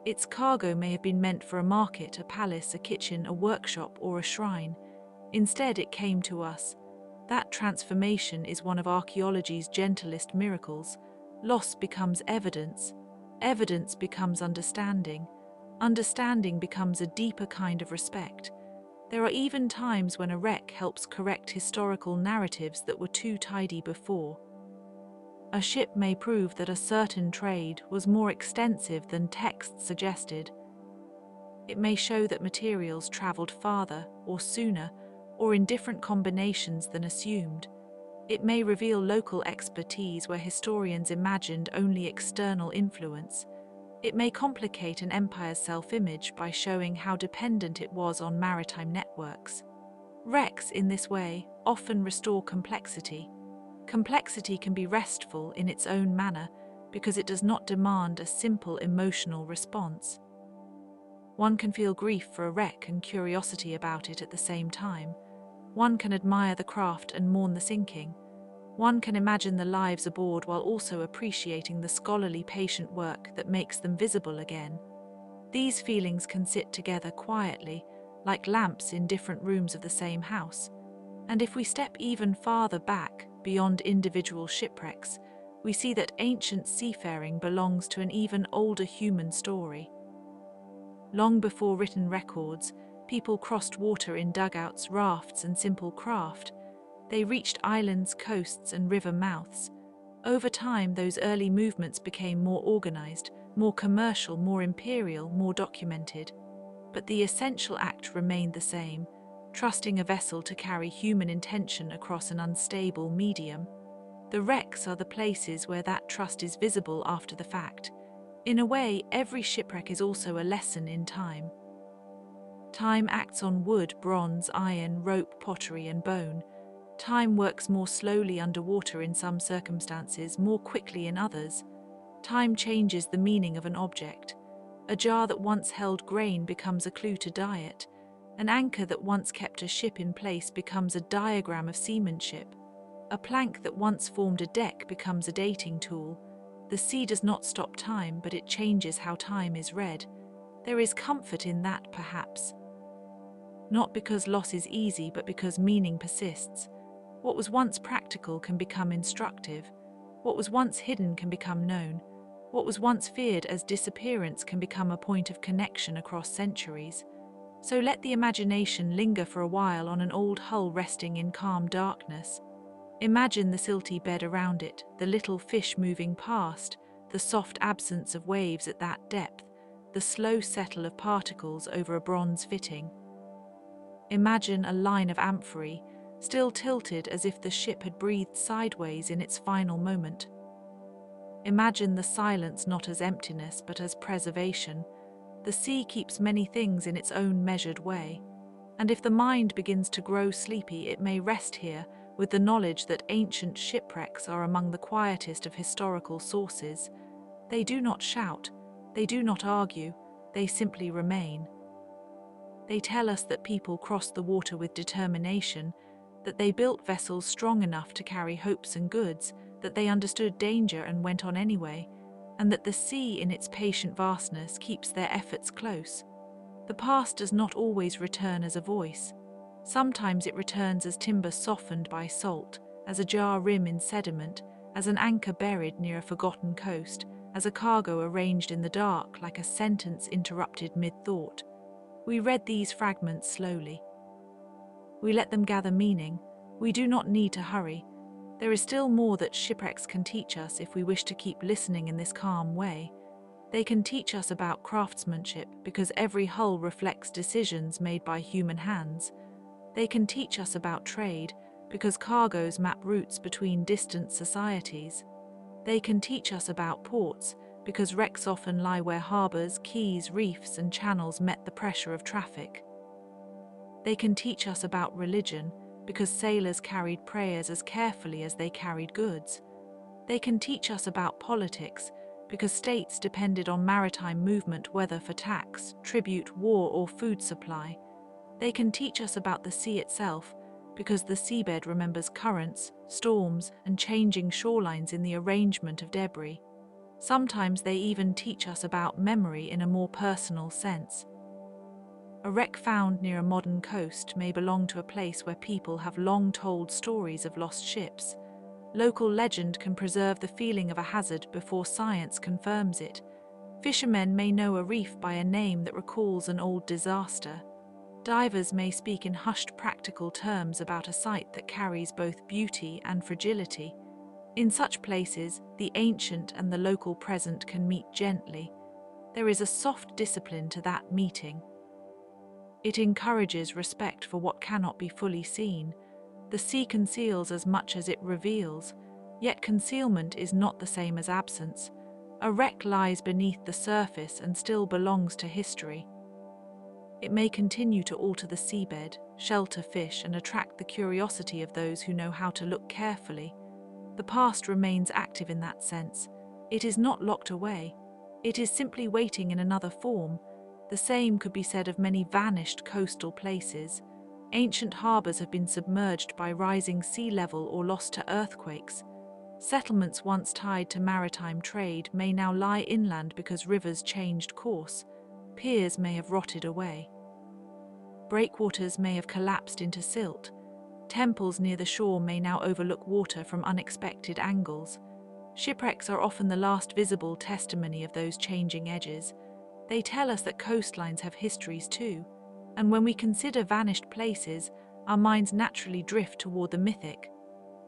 Its cargo may have been meant for a market, a palace, a kitchen, a workshop, or a shrine. Instead, it came to us. That transformation is one of archaeology's gentlest miracles. Loss becomes evidence. Evidence becomes understanding. Understanding becomes a deeper kind of respect. There are even times when a wreck helps correct historical narratives that were too tidy before. A ship may prove that a certain trade was more extensive than texts suggested. It may show that materials traveled farther or sooner or in different combinations than assumed. It may reveal local expertise where historians imagined only external influence. It may complicate an empire's self-image by showing how dependent it was on maritime networks. Wrecks, in this way, often restore complexity. Complexity can be restful in its own manner because it does not demand a simple emotional response. One can feel grief for a wreck and curiosity about it at the same time. One can admire the craft and mourn the sinking. One can imagine the lives aboard while also appreciating the scholarly, patient work that makes them visible again. These feelings can sit together quietly, like lamps in different rooms of the same house. And if we step even farther back, beyond individual shipwrecks, we see that ancient seafaring belongs to an even older human story. Long before written records, people crossed water in dugouts, rafts, and simple craft. They reached islands, coasts, and river mouths. Over time, those early movements became more organized, more commercial, more imperial, more documented. But the essential act remained the same, trusting a vessel to carry human intention across an unstable medium. The wrecks are the places where that trust is visible after the fact. In a way, every shipwreck is also a lesson in time. Time acts on wood, bronze, iron, rope, pottery, and bone. Time works more slowly underwater in some circumstances, more quickly in others. Time changes the meaning of an object. A jar that once held grain becomes a clue to diet. An anchor that once kept a ship in place becomes a diagram of seamanship. A plank that once formed a deck becomes a dating tool. The sea does not stop time, but it changes how time is read. There is comfort in that, perhaps. Not because loss is easy, but because meaning persists. What was once practical can become instructive. What was once hidden can become known. What was once feared as disappearance can become a point of connection across centuries. So let the imagination linger for a while on an old hull resting in calm darkness. Imagine the silty bed around it, the little fish moving past, the soft absence of waves at that depth, the slow settle of particles over a bronze fitting. Imagine a line of amphorae, still tilted as if the ship had breathed sideways in its final moment. Imagine the silence not as emptiness but as preservation. The sea keeps many things in its own measured way, and if the mind begins to grow sleepy, it may rest here with the knowledge that ancient shipwrecks are among the quietest of historical sources. They do not shout, they do not argue, they simply remain. They tell us that people crossed the water with determination, that they built vessels strong enough to carry hopes and goods, that they understood danger and went on anyway, and that the sea in its patient vastness keeps their efforts close. The past does not always return as a voice. Sometimes it returns as timber softened by salt, as a jar rim in sediment, as an anchor buried near a forgotten coast, as a cargo arranged in the dark like a sentence interrupted mid-thought. We read these fragments slowly. We let them gather meaning. We do not need to hurry. There is still more that shipwrecks can teach us if we wish to keep listening in this calm way. They can teach us about craftsmanship because every hull reflects decisions made by human hands. They can teach us about trade because cargoes map routes between distant societies. They can teach us about ports because wrecks often lie where harbors, quays, reefs, and channels met the pressure of traffic. They can teach us about religion because sailors carried prayers as carefully as they carried goods. They can teach us about politics because states depended on maritime movement, whether for tax, tribute, war, or food supply. They can teach us about the sea itself because the seabed remembers currents, storms, and changing shorelines in the arrangement of debris. Sometimes they even teach us about memory in a more personal sense. A wreck found near a modern coast may belong to a place where people have long told stories of lost ships. Local legend can preserve the feeling of a hazard before science confirms it. Fishermen may know a reef by a name that recalls an old disaster. Divers may speak in hushed practical terms about a site that carries both beauty and fragility. In such places, the ancient and the local present can meet gently. There is a soft discipline to that meeting. It encourages respect for what cannot be fully seen. The sea conceals as much as it reveals, yet concealment is not the same as absence. A wreck lies beneath the surface and still belongs to history. It may continue to alter the seabed, shelter fish, and attract the curiosity of those who know how to look carefully. The past remains active in that sense. It is not locked away. It is simply waiting in another form. The same could be said of many vanished coastal places. Ancient harbors have been submerged by rising sea level or lost to earthquakes. Settlements once tied to maritime trade may now lie inland because rivers changed course. Piers may have rotted away. Breakwaters may have collapsed into silt. Temples near the shore may now overlook water from unexpected angles. Shipwrecks are often the last visible testimony of those changing edges. They tell us that coastlines have histories too, and when we consider vanished places, our minds naturally drift toward the mythic.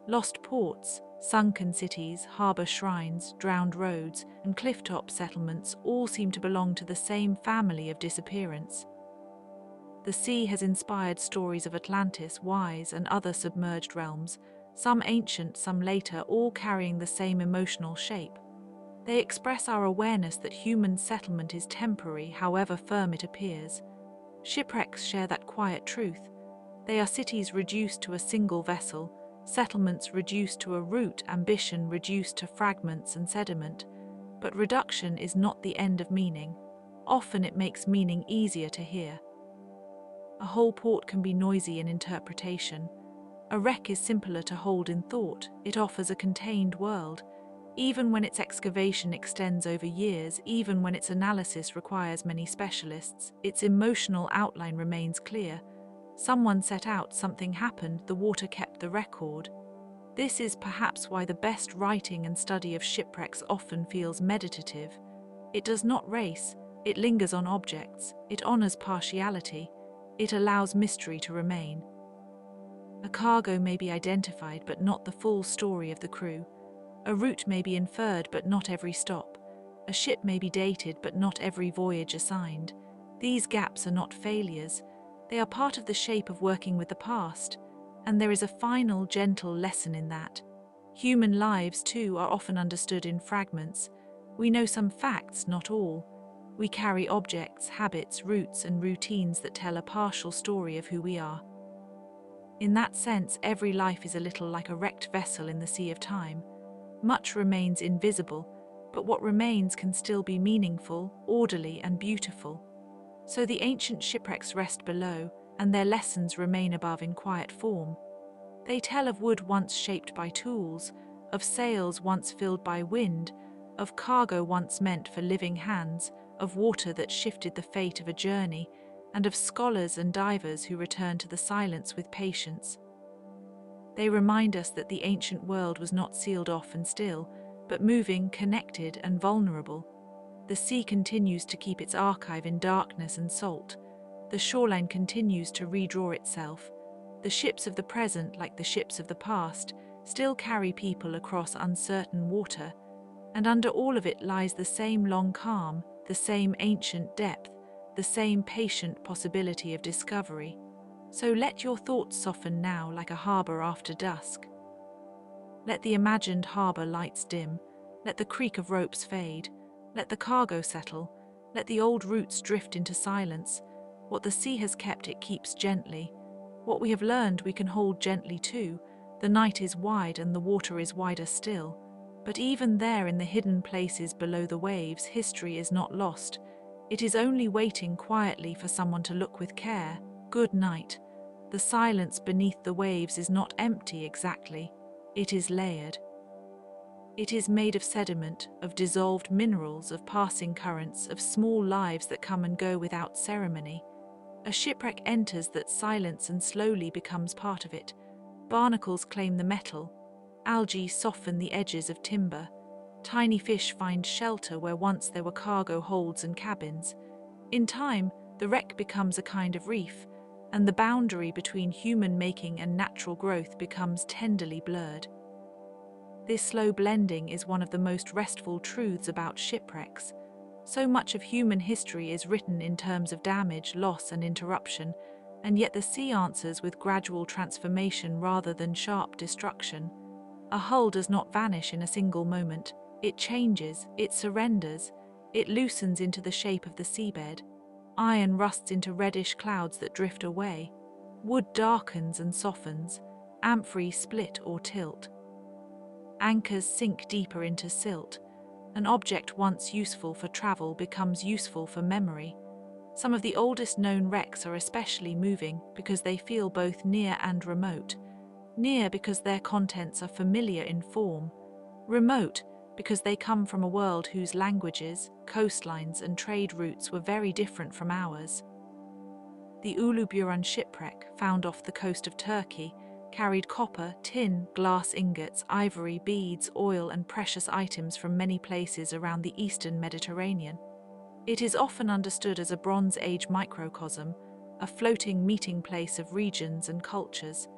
Lost ports, sunken cities, harbour shrines, drowned roads, and clifftop settlements all seem to belong to the same family of disappearance. The sea has inspired stories of Atlantis, Wise, and other submerged realms, some ancient, some later, all carrying the same emotional shape. They express our awareness that human settlement is temporary, however firm it appears. Shipwrecks share that quiet truth. They are cities reduced to a single vessel, settlements reduced to a route, ambition reduced to fragments and sediment. But reduction is not the end of meaning. Often it makes meaning easier to hear. A whole port can be noisy in interpretation. A wreck is simpler to hold in thought. It offers a contained world. Even when its excavation extends over years, even when its analysis requires many specialists, its emotional outline remains clear. Someone set out, something happened, the water kept the record. This is perhaps why the best writing and study of shipwrecks often feels meditative. It does not race, it lingers on objects, it honors partiality, it allows mystery to remain. A cargo may be identified but not the full story of the crew. A route may be inferred but not every stop. A ship may be dated but not every voyage assigned. These gaps are not failures. They are part of the shape of working with the past, and there is a final, gentle lesson in that. Human lives, too, are often understood in fragments. We know some facts, not all. We carry objects, habits, routes, and routines that tell a partial story of who we are. In that sense, every life is a little like a wrecked vessel in the sea of time. Much remains invisible, but what remains can still be meaningful, orderly, and beautiful. So the ancient shipwrecks rest below, and their lessons remain above in quiet form. They tell of wood once shaped by tools, of sails once filled by wind, of cargo once meant for living hands, of water that shifted the fate of a journey, and of scholars and divers who return to the silence with patience. They remind us that the ancient world was not sealed off and still, but moving, connected, and vulnerable. The sea continues to keep its archive in darkness and salt. The shoreline continues to redraw itself. The ships of the present, like the ships of the past, still carry people across uncertain water, and under all of it lies the same long calm, the same ancient depth, the same patient possibility of discovery. So let your thoughts soften now like a harbour after dusk. Let the imagined harbour lights dim, let the creak of ropes fade, let the cargo settle, let the old routes drift into silence. What the sea has kept, it keeps gently. What we have learned, we can hold gently too. The night is wide and the water is wider still. But even there, in the hidden places below the waves, history is not lost. It is only waiting quietly for someone to look with care. Good night. The silence beneath the waves is not empty exactly. It is layered. It is made of sediment, of dissolved minerals, of passing currents, of small lives that come and go without ceremony. A shipwreck enters that silence and slowly becomes part of it. Barnacles claim the metal. Algae soften the edges of timber. Tiny fish find shelter where once there were cargo holds and cabins. In time, the wreck becomes a kind of reef, and the boundary between human making and natural growth becomes tenderly blurred. This slow blending is one of the most restful truths about shipwrecks. So much of human history is written in terms of damage, loss, and interruption, and yet the sea answers with gradual transformation rather than sharp destruction. A hull does not vanish in a single moment. It changes, it surrenders, it loosens into the shape of the seabed. Iron rusts into reddish clouds that drift away. Wood darkens and softens. Amphorae split or tilt. Anchors sink deeper into silt. An object once useful for travel becomes useful for memory. Some of the oldest known wrecks are especially moving because they feel both near and remote. Near because their contents are familiar in form. Remote because they come from a world whose languages, coastlines, and trade routes were very different from ours. The Uluburun shipwreck, found off the coast of Turkey, carried copper, tin, glass ingots, ivory, beads, oil, and precious items from many places around the eastern Mediterranean. It is often understood as a Bronze Age microcosm, a floating meeting place of regions and cultures.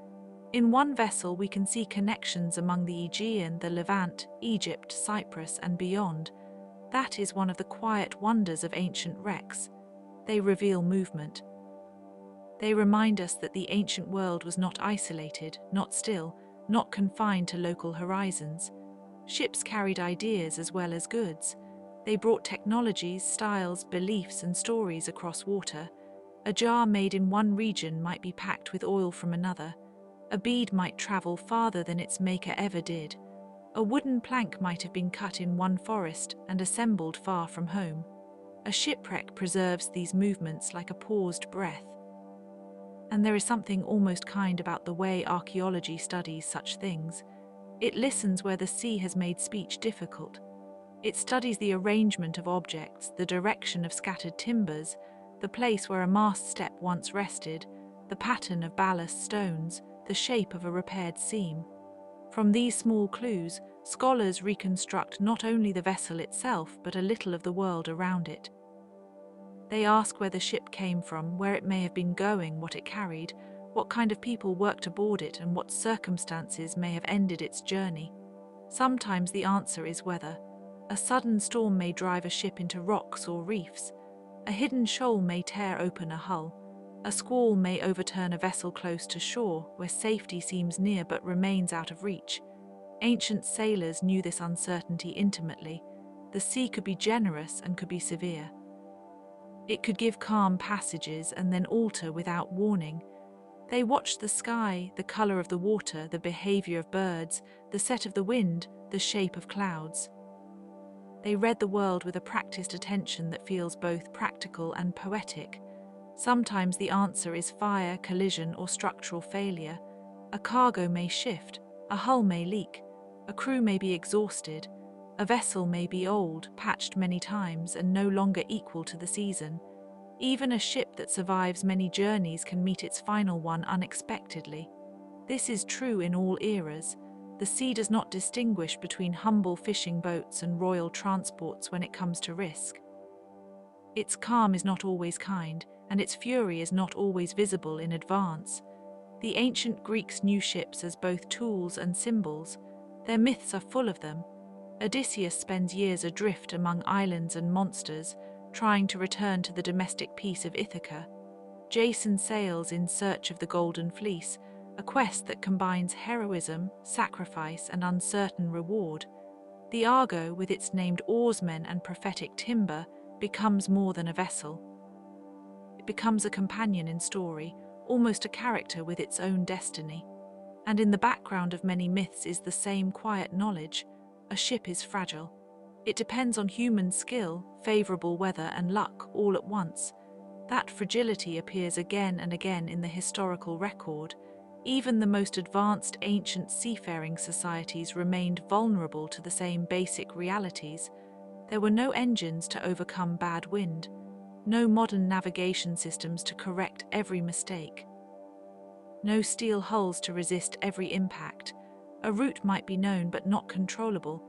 In one vessel we can see connections among the Aegean, the Levant, Egypt, Cyprus, and beyond. That is one of the quiet wonders of ancient wrecks. They reveal movement. They remind us that the ancient world was not isolated, not still, not confined to local horizons. Ships carried ideas as well as goods. They brought technologies, styles, beliefs, and stories across water. A jar made in one region might be packed with oil from another. A bead might travel farther than its maker ever did. A wooden plank might have been cut in one forest and assembled far from home. A shipwreck preserves these movements like a paused breath. And there is something almost kind about the way archaeology studies such things. It listens where the sea has made speech difficult. It studies the arrangement of objects, the direction of scattered timbers, the place where a mast step once rested, the pattern of ballast stones, the shape of a repaired seam. From these small clues, scholars reconstruct not only the vessel itself but a little of the world around it. They ask where the ship came from, where it may have been going, what it carried, what kind of people worked aboard it, and what circumstances may have ended its journey. Sometimes the answer is weather. A sudden storm may drive a ship into rocks or reefs. A hidden shoal may tear open a hull. A squall may overturn a vessel close to shore, where safety seems near but remains out of reach. Ancient sailors knew this uncertainty intimately. The sea could be generous and could be severe. It could give calm passages and then alter without warning. They watched the sky, the color of the water, the behavior of birds, the set of the wind, the shape of clouds. They read the world with a practiced attention that feels both practical and poetic. Sometimes the answer is fire, collision, or structural failure. A cargo may shift, a hull may leak, a crew may be exhausted, a vessel may be old, patched many times, and no longer equal to the season. Even a ship that survives many journeys can meet its final one unexpectedly. This is true in all eras. The sea does not distinguish between humble fishing boats and royal transports when it comes to risk. Its calm is not always kind, and its fury is not always visible in advance. The ancient Greeks knew ships as both tools and symbols. Their myths are full of them. Odysseus spends years adrift among islands and monsters, trying to return to the domestic peace of Ithaca. Jason sails in search of the Golden Fleece, a quest that combines heroism, sacrifice, and uncertain reward. The Argo, with its named oarsmen and prophetic timber, becomes more than a vessel. It becomes a companion in story, almost a character with its own destiny. And in the background of many myths is the same quiet knowledge: a ship is fragile. It depends on human skill, favorable weather, and luck all at once. That fragility appears again and again in the historical record. Even the most advanced ancient seafaring societies remained vulnerable to the same basic realities. There were no engines to overcome bad wind, no modern navigation systems to correct every mistake, no steel hulls to resist every impact. A route might be known but not controllable.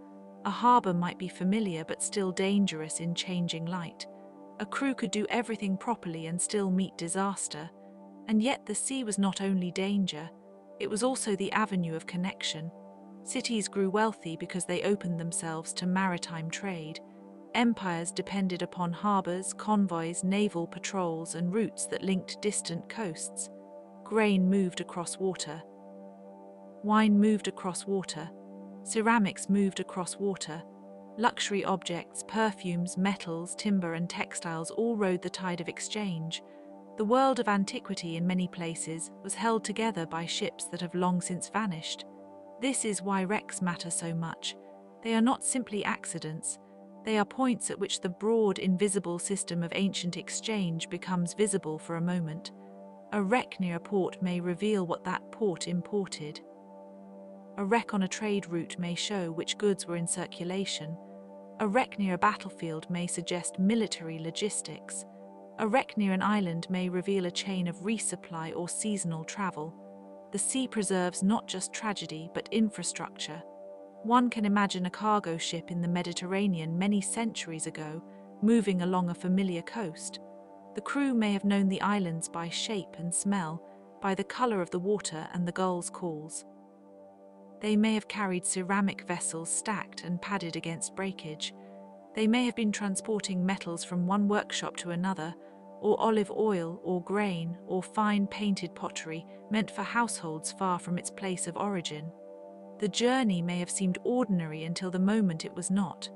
A harbour might be familiar but still dangerous in changing light. A crew could do everything properly and still meet disaster. And yet the sea was not only danger, it was also the avenue of connection. Cities grew wealthy because they opened themselves to maritime trade. Empires depended upon harbours, convoys, naval patrols, and routes that linked distant coasts. Grain moved across water. Wine moved across water. Ceramics moved across water. Luxury objects, perfumes, metals, timber, and textiles all rode the tide of exchange. The world of antiquity in many places was held together by ships that have long since vanished. This is why wrecks matter so much. They are not simply accidents. They are points at which the broad, invisible system of ancient exchange becomes visible for a moment. A wreck near a port may reveal what that port imported. A wreck on a trade route may show which goods were in circulation. A wreck near a battlefield may suggest military logistics. A wreck near an island may reveal a chain of resupply or seasonal travel. The sea preserves not just tragedy but infrastructure. One can imagine a cargo ship in the Mediterranean many centuries ago, moving along a familiar coast. The crew may have known the islands by shape and smell, by the color of the water and the gulls' calls. They may have carried ceramic vessels stacked and padded against breakage. They may have been transporting metals from one workshop to another, or olive oil, or grain, or fine painted pottery meant for households far from its place of origin. The journey may have seemed ordinary until the moment it was not.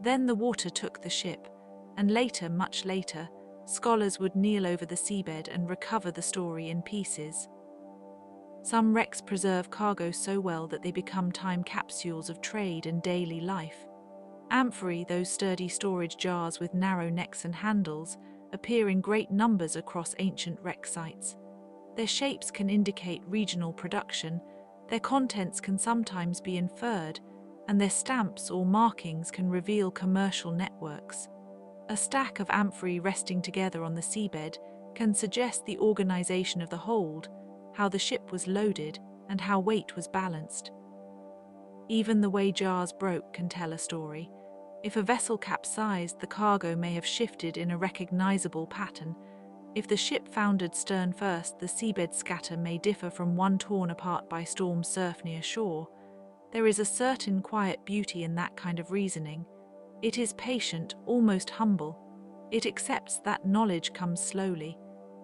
Then the water took the ship, and later, much later, scholars would kneel over the seabed and recover the story in pieces. Some wrecks preserve cargo so well that they become time capsules of trade and daily life. Amphorae, those sturdy storage jars with narrow necks and handles, appear in great numbers across ancient wreck sites. Their shapes can indicate regional production, their contents can sometimes be inferred, and their stamps or markings can reveal commercial networks. A stack of amphorae resting together on the seabed can suggest the organization of the hold, how the ship was loaded, and how weight was balanced. Even the way jars broke can tell a story. If a vessel capsized, the cargo may have shifted in a recognizable pattern. If the ship foundered stern first, the seabed scatter may differ from one torn apart by storm surf near shore. There is a certain quiet beauty in that kind of reasoning. It is patient, almost humble. It accepts that knowledge comes slowly.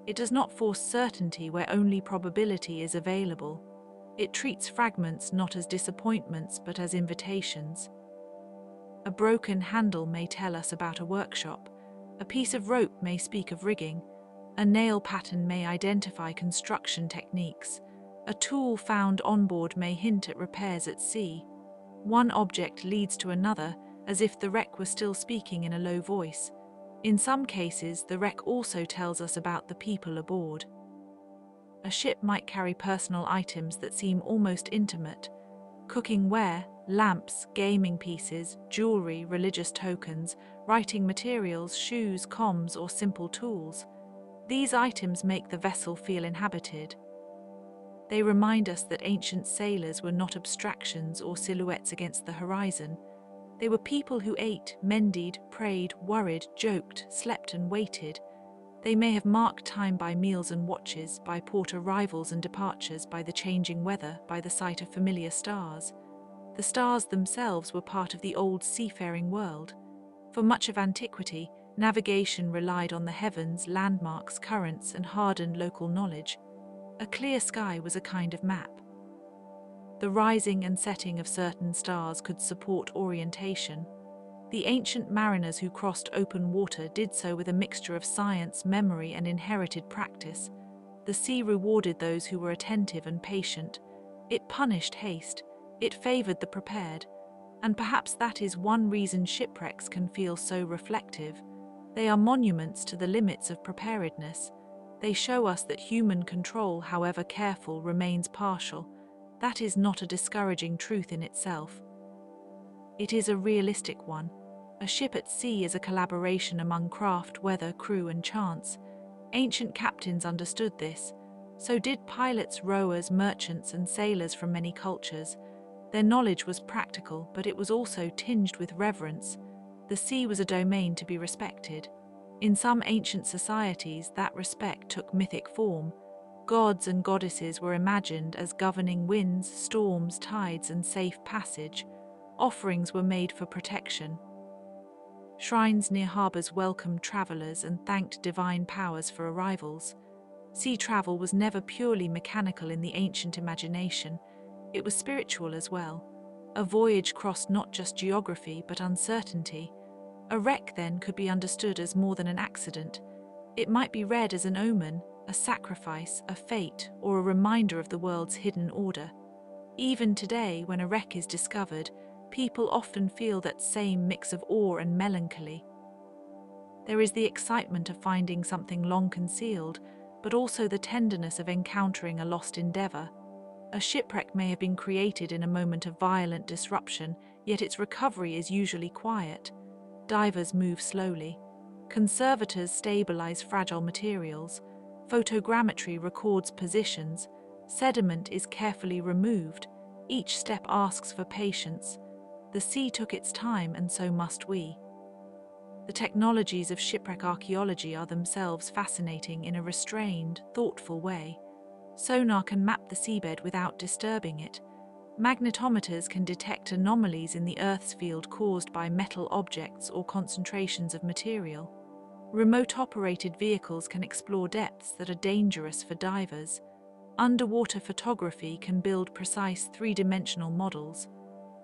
It does not force certainty where only probability is available. It treats fragments not as disappointments but as invitations. A broken handle may tell us about a workshop. A piece of rope may speak of rigging. A nail pattern may identify construction techniques. A tool found on board may hint at repairs at sea. One object leads to another, as if the wreck were still speaking in a low voice. In some cases, the wreck also tells us about the people aboard. A ship might carry personal items that seem almost intimate. Cooking ware, lamps, gaming pieces, jewelry, religious tokens, writing materials, shoes, comms, or simple tools. These items make the vessel feel inhabited. They remind us that ancient sailors were not abstractions or silhouettes against the horizon. They were people who ate, mended, prayed, worried, joked, slept and waited. They may have marked time by meals and watches, by port arrivals and departures, by the changing weather, by the sight of familiar stars. The stars themselves were part of the old seafaring world. For much of antiquity, navigation relied on the heavens, landmarks, currents, and hardened local knowledge. A clear sky was a kind of map. The rising and setting of certain stars could support orientation. The ancient mariners who crossed open water did so with a mixture of science, memory, and inherited practice. The sea rewarded those who were attentive and patient. It punished haste. It favored the prepared. And perhaps that is one reason shipwrecks can feel so reflective. They are monuments to the limits of preparedness. They show us that human control, however careful, remains partial. That is not a discouraging truth in itself. It is a realistic one. A ship at sea is a collaboration among craft, weather, crew, and chance. Ancient captains understood this. So did pilots, rowers, merchants, and sailors from many cultures. Their knowledge was practical, but it was also tinged with reverence. The sea was a domain to be respected. In some ancient societies, that respect took mythic form. Gods and goddesses were imagined as governing winds, storms, tides, and safe passage. Offerings were made for protection. Shrines near harbours welcomed travellers and thanked divine powers for arrivals. Sea travel was never purely mechanical in the ancient imagination. It was spiritual as well. A voyage crossed not just geography but uncertainty. A wreck, then, could be understood as more than an accident. It might be read as an omen, a sacrifice, a fate, or a reminder of the world's hidden order. Even today, when a wreck is discovered, people often feel that same mix of awe and melancholy. There is the excitement of finding something long concealed, but also the tenderness of encountering a lost endeavour. A shipwreck may have been created in a moment of violent disruption, yet its recovery is usually quiet. Divers move slowly. Conservators stabilize fragile materials. Photogrammetry records positions. Sediment is carefully removed. Each step asks for patience. The sea took its time, and so must we. The technologies of shipwreck archaeology are themselves fascinating in a restrained, thoughtful way. Sonar can map the seabed without disturbing it. Magnetometers can detect anomalies in the Earth's field caused by metal objects or concentrations of material. Remote-operated vehicles can explore depths that are dangerous for divers. Underwater photography can build precise three-dimensional models.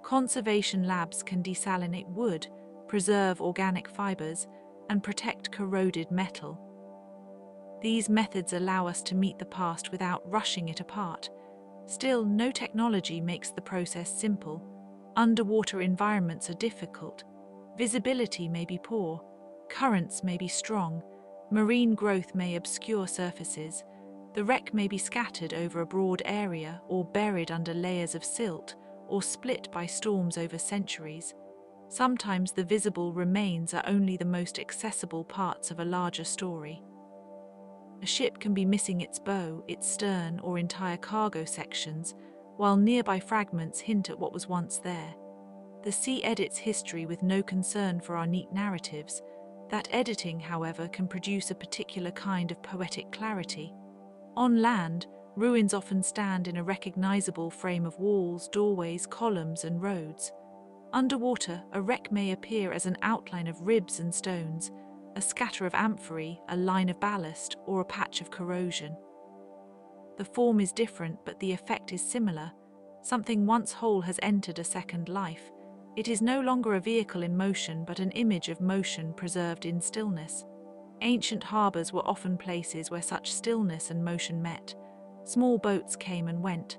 Conservation labs can desalinate wood, preserve organic fibers, and protect corroded metal. These methods allow us to meet the past without rushing it apart. Still, no technology makes the process simple. Underwater environments are difficult. Visibility may be poor, currents may be strong, marine growth may obscure surfaces, the wreck may be scattered over a broad area or buried under layers of silt or split by storms over centuries. Sometimes the visible remains are only the most accessible parts of a larger story. A ship can be missing its bow, its stern, or entire cargo sections, while nearby fragments hint at what was once there. The sea edits history with no concern for our neat narratives. That editing, however, can produce a particular kind of poetic clarity. On land, ruins often stand in a recognizable frame of walls, doorways, columns, and roads. Underwater, a wreck may appear as an outline of ribs and stones, a scatter of amphorae, a line of ballast, or a patch of corrosion. The form is different, but the effect is similar. Something once whole has entered a second life. It is no longer a vehicle in motion, but an image of motion preserved in stillness. Ancient harbors were often places where such stillness and motion met. Small boats came and went.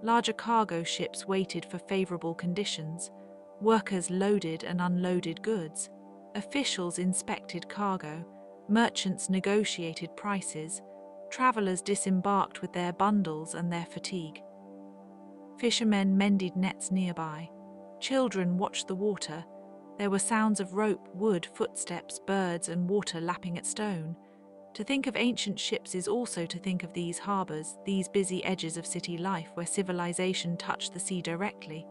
Larger cargo ships waited for favorable conditions. Workers loaded and unloaded goods. Officials inspected cargo. Merchants negotiated prices. Travelers disembarked with their bundles and their fatigue. Fishermen mended nets nearby. Children watched the water. There were sounds of rope, wood, footsteps, birds, and water lapping at stone. To think of ancient ships is also to think of these harbors, these busy edges of city life where civilization touched the sea directly.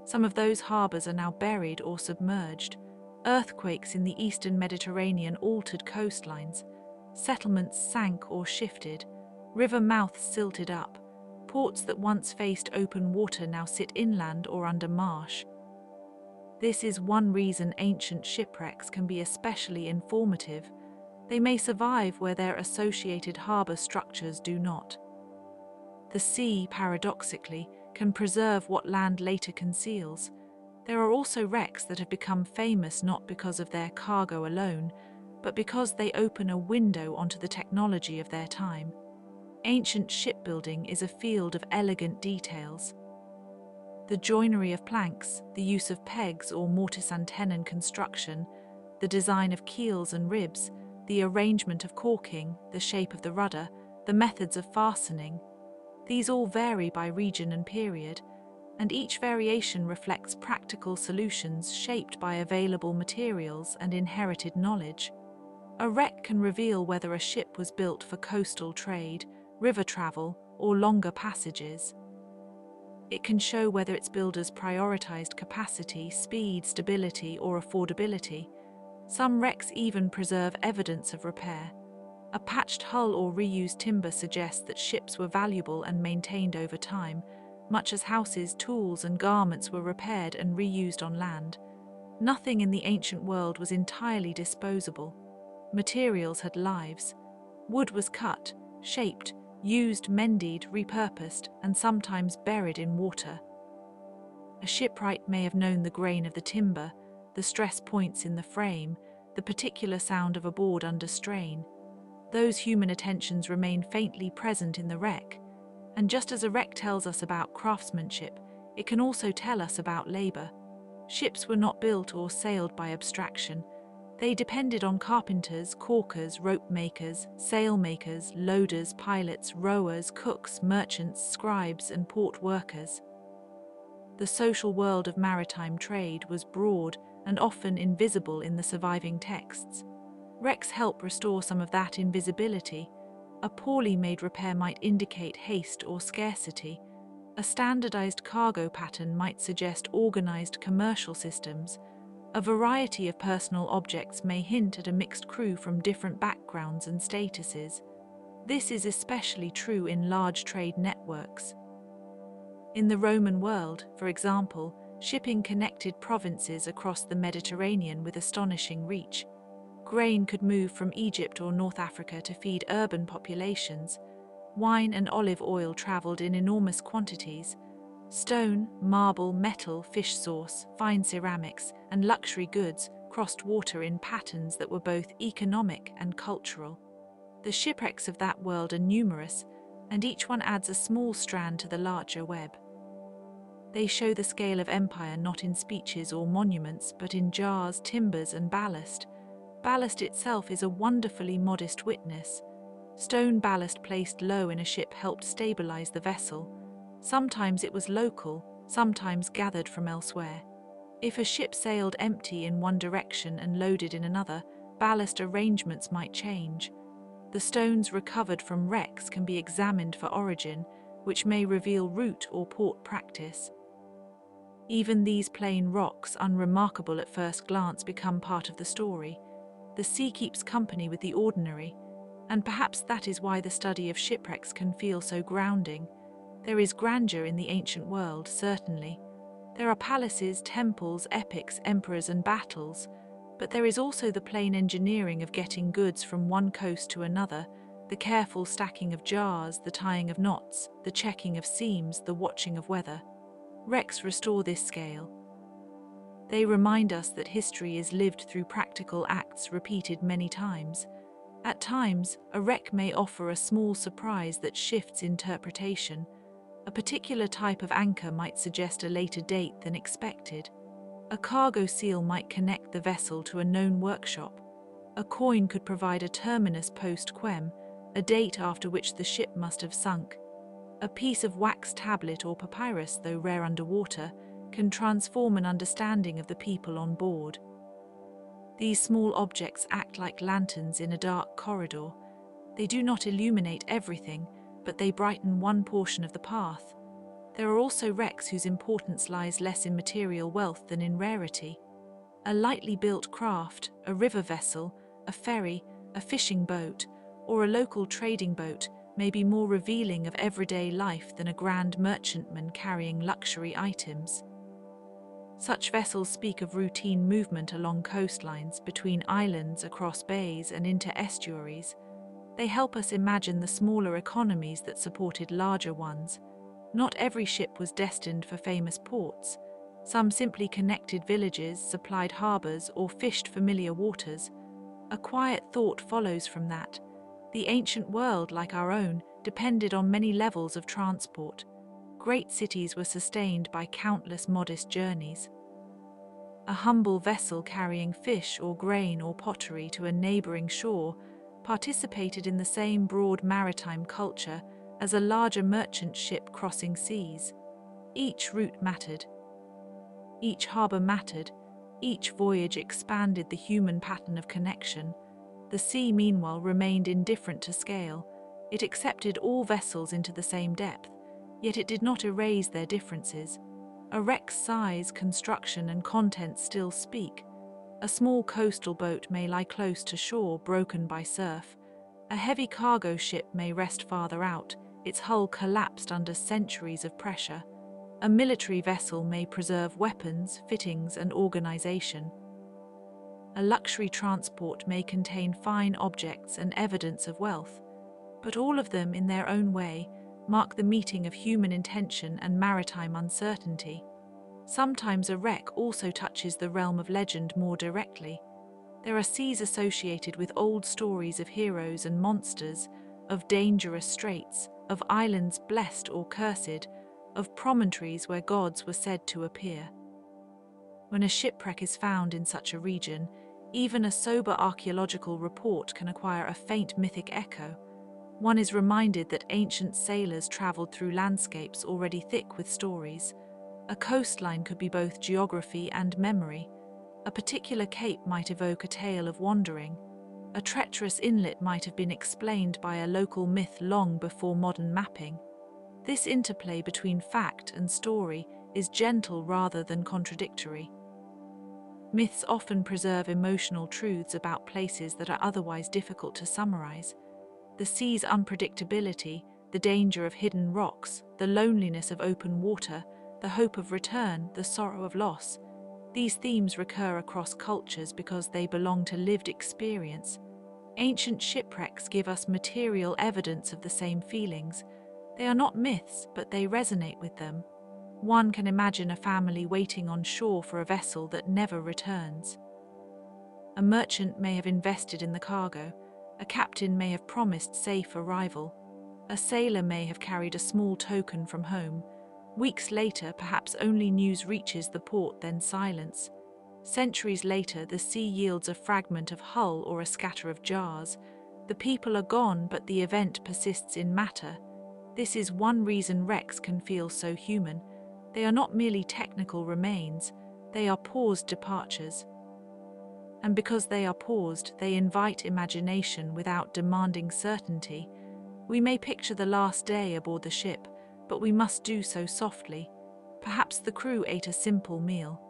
Some of those harbors are now buried or submerged. Earthquakes in the eastern Mediterranean altered coastlines. Settlements sank or shifted. River mouths silted up. Ports that once faced open water now sit inland or under marsh. This is one reason ancient shipwrecks can be especially informative. They may survive where their associated harbor structures do not. The sea, paradoxically, can preserve what land later conceals. There are also wrecks that have become famous not because of their cargo alone, but because they open a window onto the technology of their time. Ancient shipbuilding is a field of elegant details. The joinery of planks, the use of pegs or mortise and tenon construction, the design of keels and ribs, the arrangement of caulking, the shape of the rudder, the methods of fastening. These all vary by region and period, and each variation reflects practical solutions shaped by available materials and inherited knowledge. A wreck can reveal whether a ship was built for coastal trade, river travel, or longer passages. It can show whether its builders prioritized capacity, speed, stability, or affordability. Some wrecks even preserve evidence of repair. A patched hull or reused timber suggests that ships were valuable and maintained over time, much as houses, tools, and garments were repaired and reused on land. Nothing in the ancient world was entirely disposable. Materials had lives. Wood was cut, shaped, used, mended, repurposed, and sometimes buried in water. A shipwright may have known the grain of the timber, the stress points in the frame, the particular sound of a board under strain. Those human attentions remain faintly present in the wreck, and just as a wreck tells us about craftsmanship, it can also tell us about labor. Ships were not built or sailed by abstraction. They depended on carpenters, caulkers, rope makers, sail makers, loaders, pilots, rowers, cooks, merchants, scribes, and port workers. The social world of maritime trade was broad and often invisible in the surviving texts. Wrecks help restore some of that invisibility. A poorly made repair might indicate haste or scarcity. A standardized cargo pattern might suggest organized commercial systems. A variety of personal objects may hint at a mixed crew from different backgrounds and statuses. This is especially true in large trade networks. In the Roman world, for example, shipping connected provinces across the Mediterranean with astonishing reach. Grain could move from Egypt or North Africa to feed urban populations. Wine and olive oil traveled in enormous quantities. Stone, marble, metal, fish sauce, fine ceramics, and luxury goods crossed water in patterns that were both economic and cultural. The shipwrecks of that world are numerous, and each one adds a small strand to the larger web. They show the scale of empire not in speeches or monuments, but in jars, timbers, and ballast. Ballast itself is a wonderfully modest witness. Stone ballast placed low in a ship helped stabilize the vessel. Sometimes it was local, sometimes gathered from elsewhere. If a ship sailed empty in one direction and loaded in another, ballast arrangements might change. The stones recovered from wrecks can be examined for origin, which may reveal route or port practice. Even these plain rocks, unremarkable at first glance, become part of the story. The sea keeps company with the ordinary, and perhaps that is why the study of shipwrecks can feel so grounding. There is grandeur in the ancient world, certainly. There are palaces, temples, epics, emperors, and battles, but there is also the plain engineering of getting goods from one coast to another, the careful stacking of jars, the tying of knots, the checking of seams, the watching of weather. Wrecks restore this scale. They remind us that history is lived through practical acts repeated many times. At times, a wreck may offer a small surprise that shifts interpretation. A particular type of anchor might suggest a later date than expected. A cargo seal might connect the vessel to a known workshop. A coin could provide a terminus post quem, a date after which the ship must have sunk. A piece of wax tablet or papyrus, though rare underwater, can transform an understanding of the people on board. These small objects act like lanterns in a dark corridor. They do not illuminate everything, but they brighten one portion of the path. There are also wrecks whose importance lies less in material wealth than in rarity. A lightly built craft, a river vessel, a ferry, a fishing boat, or a local trading boat may be more revealing of everyday life than a grand merchantman carrying luxury items. Such vessels speak of routine movement along coastlines, between islands, across bays, and into estuaries. They help us imagine the smaller economies that supported larger ones. Not every ship was destined for famous ports. Some simply connected villages, supplied harbors, or fished familiar waters. A quiet thought follows from that. The ancient world, like our own, depended on many levels of transport. Great cities were sustained by countless modest journeys. A humble vessel carrying fish or grain or pottery to a neighboring shore participated in the same broad maritime culture as a larger merchant ship crossing seas. Each route mattered. Each harbor mattered. Each voyage expanded the human pattern of connection. The sea, meanwhile, remained indifferent to scale. It accepted all vessels into the same depth, yet it did not erase their differences. A wreck's size, construction, and contents still speak. A small coastal boat may lie close to shore, broken by surf. A heavy cargo ship may rest farther out, its hull collapsed under centuries of pressure. A military vessel may preserve weapons, fittings, and organization. A luxury transport may contain fine objects and evidence of wealth, but all of them, in their own way, mark the meeting of human intention and maritime uncertainty. Sometimes a wreck also touches the realm of legend more directly. There are seas associated with old stories of heroes and monsters, of dangerous straits, of islands blessed or cursed, of promontories where gods were said to appear. When a shipwreck is found in such a region, even a sober archaeological report can acquire a faint mythic echo. One is reminded that ancient sailors traveled through landscapes already thick with stories. A coastline could be both geography and memory. A particular cape might evoke a tale of wandering. A treacherous inlet might have been explained by a local myth long before modern mapping. This interplay between fact and story is gentle rather than contradictory. Myths often preserve emotional truths about places that are otherwise difficult to summarize. The sea's unpredictability, the danger of hidden rocks, the loneliness of open water, the hope of return, the sorrow of loss. These themes recur across cultures because they belong to lived experience. Ancient shipwrecks give us material evidence of the same feelings. They are not myths, but they resonate with them. One can imagine a family waiting on shore for a vessel that never returns. A merchant may have invested in the cargo. A captain may have promised safe arrival. A sailor may have carried a small token from home. Weeks later, perhaps only news reaches the port, then silence. Centuries later, the sea yields a fragment of hull or a scatter of jars. The people are gone, but the event persists in matter. This is one reason wrecks can feel so human. They are not merely technical remains, they are paused departures. And because they are paused, they invite imagination without demanding certainty. We may picture the last day aboard the ship, but we must do so softly. Perhaps the crew ate a simple meal.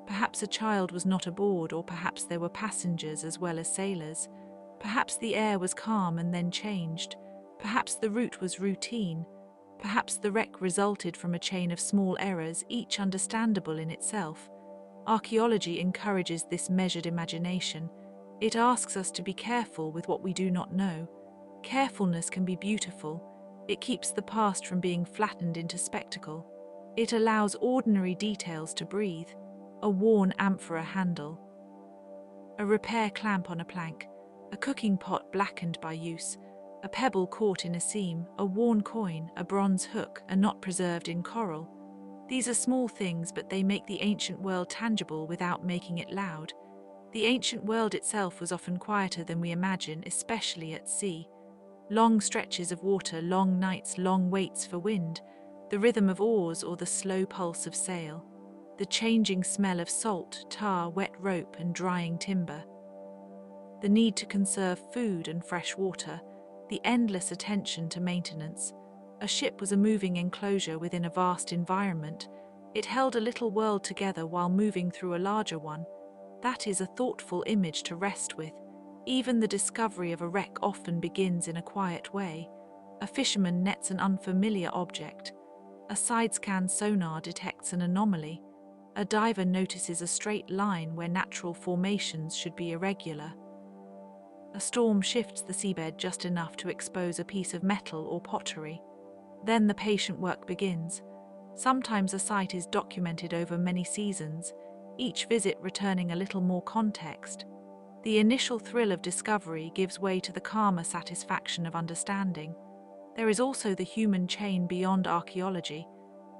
Perhaps a child was not aboard, or perhaps there were passengers as well as sailors. Perhaps the air was calm and then changed. Perhaps the route was routine. Perhaps the wreck resulted from a chain of small errors, each understandable in itself. Archaeology encourages this measured imagination. It asks us to be careful with what we do not know. Carefulness can be beautiful. It keeps the past from being flattened into spectacle. It allows ordinary details to breathe. A worn amphora handle, a repair clamp on a plank, a cooking pot blackened by use, a pebble caught in a seam, a worn coin, a bronze hook, a knot preserved in coral. These are small things, but they make the ancient world tangible without making it loud. The ancient world itself was often quieter than we imagine, especially at sea. Long stretches of water, long nights, long waits for wind, the rhythm of oars or the slow pulse of sail. The changing smell of salt, tar, wet rope, and drying timber. The need to conserve food and fresh water, the endless attention to maintenance. A ship was a moving enclosure within a vast environment. It held a little world together while moving through a larger one. That is a thoughtful image to rest with. Even the discovery of a wreck often begins in a quiet way. A fisherman nets an unfamiliar object. A side-scan sonar detects an anomaly. A diver notices a straight line where natural formations should be irregular. A storm shifts the seabed just enough to expose a piece of metal or pottery. Then the patient work begins. Sometimes a site is documented over many seasons, each visit returning a little more context. The initial thrill of discovery gives way to the calmer satisfaction of understanding. There is also the human chain beyond archaeology.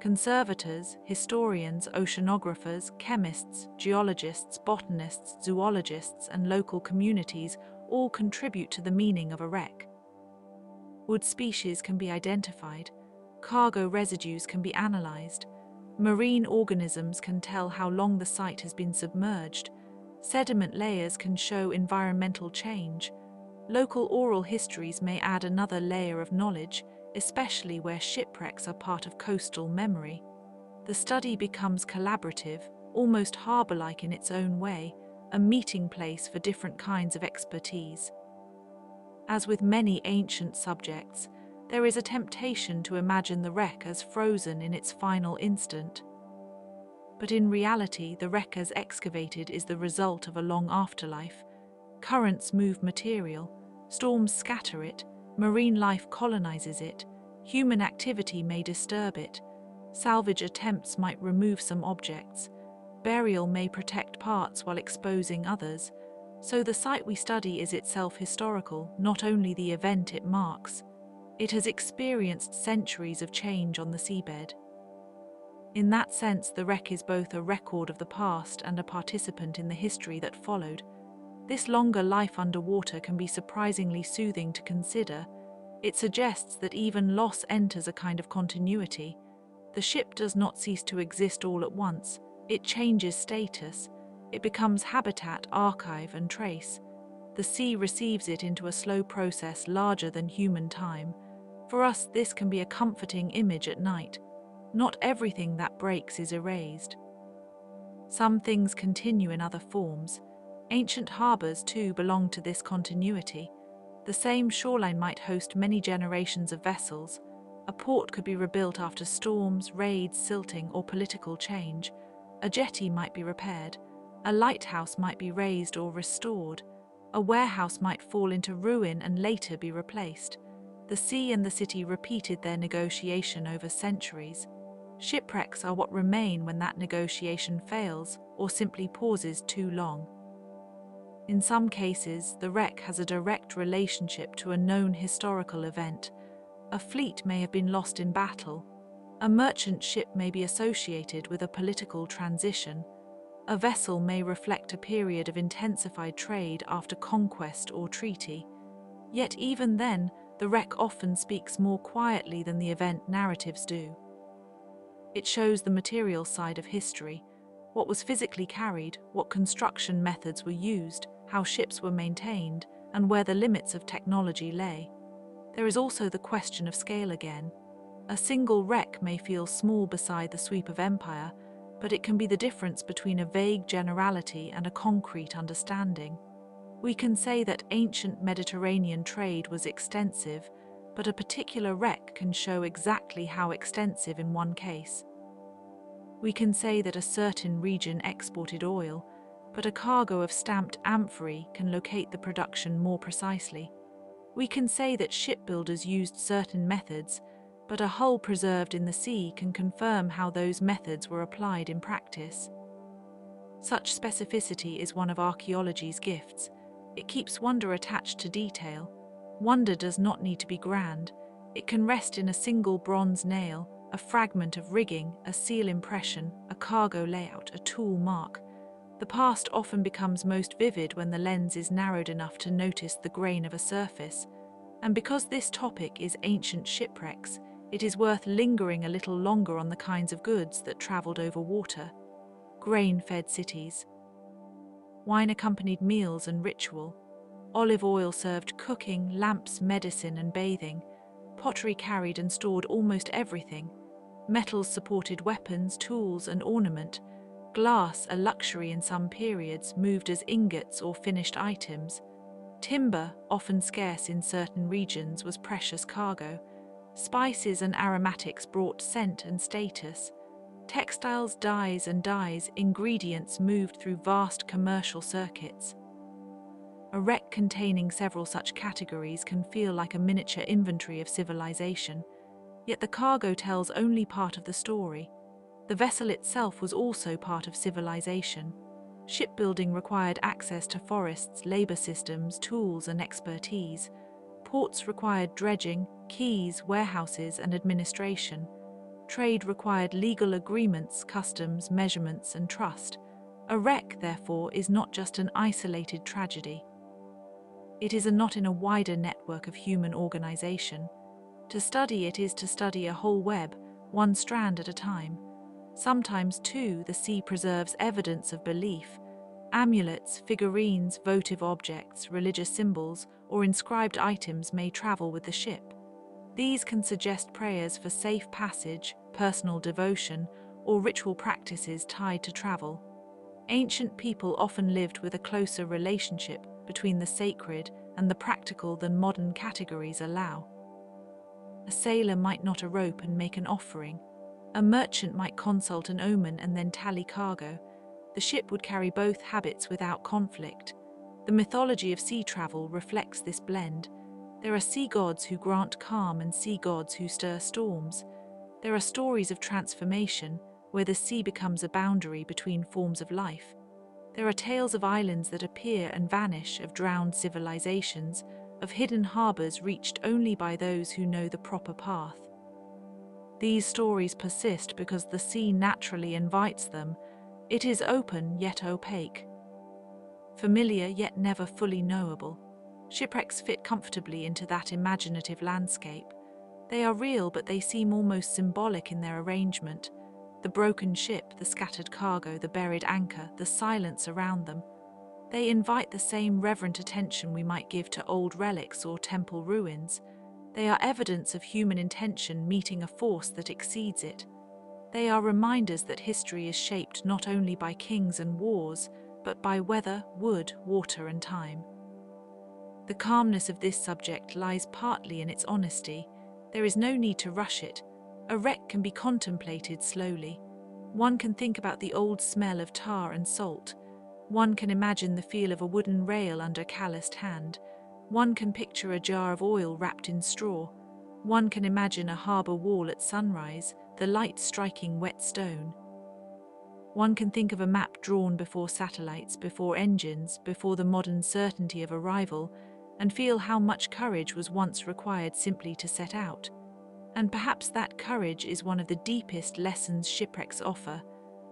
Conservators, historians, oceanographers, chemists, geologists, botanists, zoologists, and local communities all contribute to the meaning of a wreck. Wood species can be identified, cargo residues can be analyzed, marine organisms can tell how long the site has been submerged, sediment layers can show environmental change, local oral histories may add another layer of knowledge, especially where shipwrecks are part of coastal memory. The study becomes collaborative, almost harbour-like in its own way, a meeting place for different kinds of expertise. As with many ancient subjects, there is a temptation to imagine the wreck as frozen in its final instant. But in reality, the wreck as excavated is the result of a long afterlife. Currents move material, storms scatter it, marine life colonizes it, human activity may disturb it, salvage attempts might remove some objects, burial may protect parts while exposing others, so the site we study is itself historical, not only the event it marks. It has experienced centuries of change on the seabed. In that sense, the wreck is both a record of the past and a participant in the history that followed. This longer life underwater can be surprisingly soothing to consider. It suggests that even loss enters a kind of continuity. The ship does not cease to exist all at once. It changes status. It becomes habitat, archive, and trace. The sea receives it into a slow process larger than human time. For us, this can be a comforting image at night. Not everything that breaks is erased. Some things continue in other forms. Ancient harbors, too, belong to this continuity. The same shoreline might host many generations of vessels. A port could be rebuilt after storms, raids, silting, or political change. A jetty might be repaired. A lighthouse might be raised or restored. A warehouse might fall into ruin and later be replaced. The sea and the city repeated their negotiation over centuries. Shipwrecks are what remain when that negotiation fails or simply pauses too long. In some cases, the wreck has a direct relationship to a known historical event. A fleet may have been lost in battle. A merchant ship may be associated with a political transition. A vessel may reflect a period of intensified trade after conquest or treaty. Yet even then, the wreck often speaks more quietly than the event narratives do. It shows the material side of history, what was physically carried, what construction methods were used, how ships were maintained, and where the limits of technology lay. There is also the question of scale again. A single wreck may feel small beside the sweep of empire, but it can be the difference between a vague generality and a concrete understanding. We can say that ancient Mediterranean trade was extensive, but a particular wreck can show exactly how extensive in one case. We can say that a certain region exported oil, but a cargo of stamped amphorae can locate the production more precisely. We can say that shipbuilders used certain methods, but a hull preserved in the sea can confirm how those methods were applied in practice. Such specificity is one of archaeology's gifts. It keeps wonder attached to detail. Wonder does not need to be grand. It can rest in a single bronze nail, a fragment of rigging, a seal impression, a cargo layout, a tool mark. The past often becomes most vivid when the lens is narrowed enough to notice the grain of a surface. And because this topic is ancient shipwrecks, it is worth lingering a little longer on the kinds of goods that travelled over water. Grain-fed cities. Wine-accompanied meals and ritual. Olive oil served cooking, lamps, medicine, and bathing. Pottery carried and stored almost everything. Metals supported weapons, tools, and ornament. Glass, a luxury in some periods, moved as ingots or finished items. Timber, often scarce in certain regions, was precious cargo. Spices and aromatics brought scent and status. Textiles, dyes, ingredients moved through vast commercial circuits. A wreck containing several such categories can feel like a miniature inventory of civilization, yet the cargo tells only part of the story. The vessel itself was also part of civilization. Shipbuilding required access to forests, labor systems, tools, and expertise. Ports required dredging, quays, warehouses, and administration. Trade required legal agreements, customs, measurements, and trust. A wreck, therefore, is not just an isolated tragedy. It is a knot in a wider network of human organization. To study it is to study a whole web, one strand at a time. Sometimes, too, the sea preserves evidence of belief. Amulets, figurines, votive objects, religious symbols, or inscribed items may travel with the ship. These can suggest prayers for safe passage, personal devotion, or ritual practices tied to travel. Ancient people often lived with a closer relationship between the sacred and the practical than modern categories allow. A sailor might knot a rope and make an offering. A merchant might consult an omen and then tally cargo. The ship would carry both habits without conflict. The mythology of sea travel reflects this blend. There are sea gods who grant calm and sea gods who stir storms. There are stories of transformation, where the sea becomes a boundary between forms of life. There are tales of islands that appear and vanish, of drowned civilizations, of hidden harbors reached only by those who know the proper path. These stories persist because the sea naturally invites them. It is open yet opaque. Familiar yet never fully knowable. Shipwrecks fit comfortably into that imaginative landscape. They are real, but they seem almost symbolic in their arrangement. The broken ship, the scattered cargo, the buried anchor, the silence around them. They invite the same reverent attention we might give to old relics or temple ruins. They are evidence of human intention meeting a force that exceeds it. They are reminders that history is shaped not only by kings and wars, but by weather, wood, water, and time. The calmness of this subject lies partly in its honesty. There is no need to rush it. A wreck can be contemplated slowly. One can think about the old smell of tar and salt. One can imagine the feel of a wooden rail under a calloused hand. One can picture a jar of oil wrapped in straw. One can imagine a harbour wall at sunrise, the light striking wet stone. One can think of a map drawn before satellites, before engines, before the modern certainty of arrival, and feel how much courage was once required simply to set out. And perhaps that courage is one of the deepest lessons shipwrecks offer.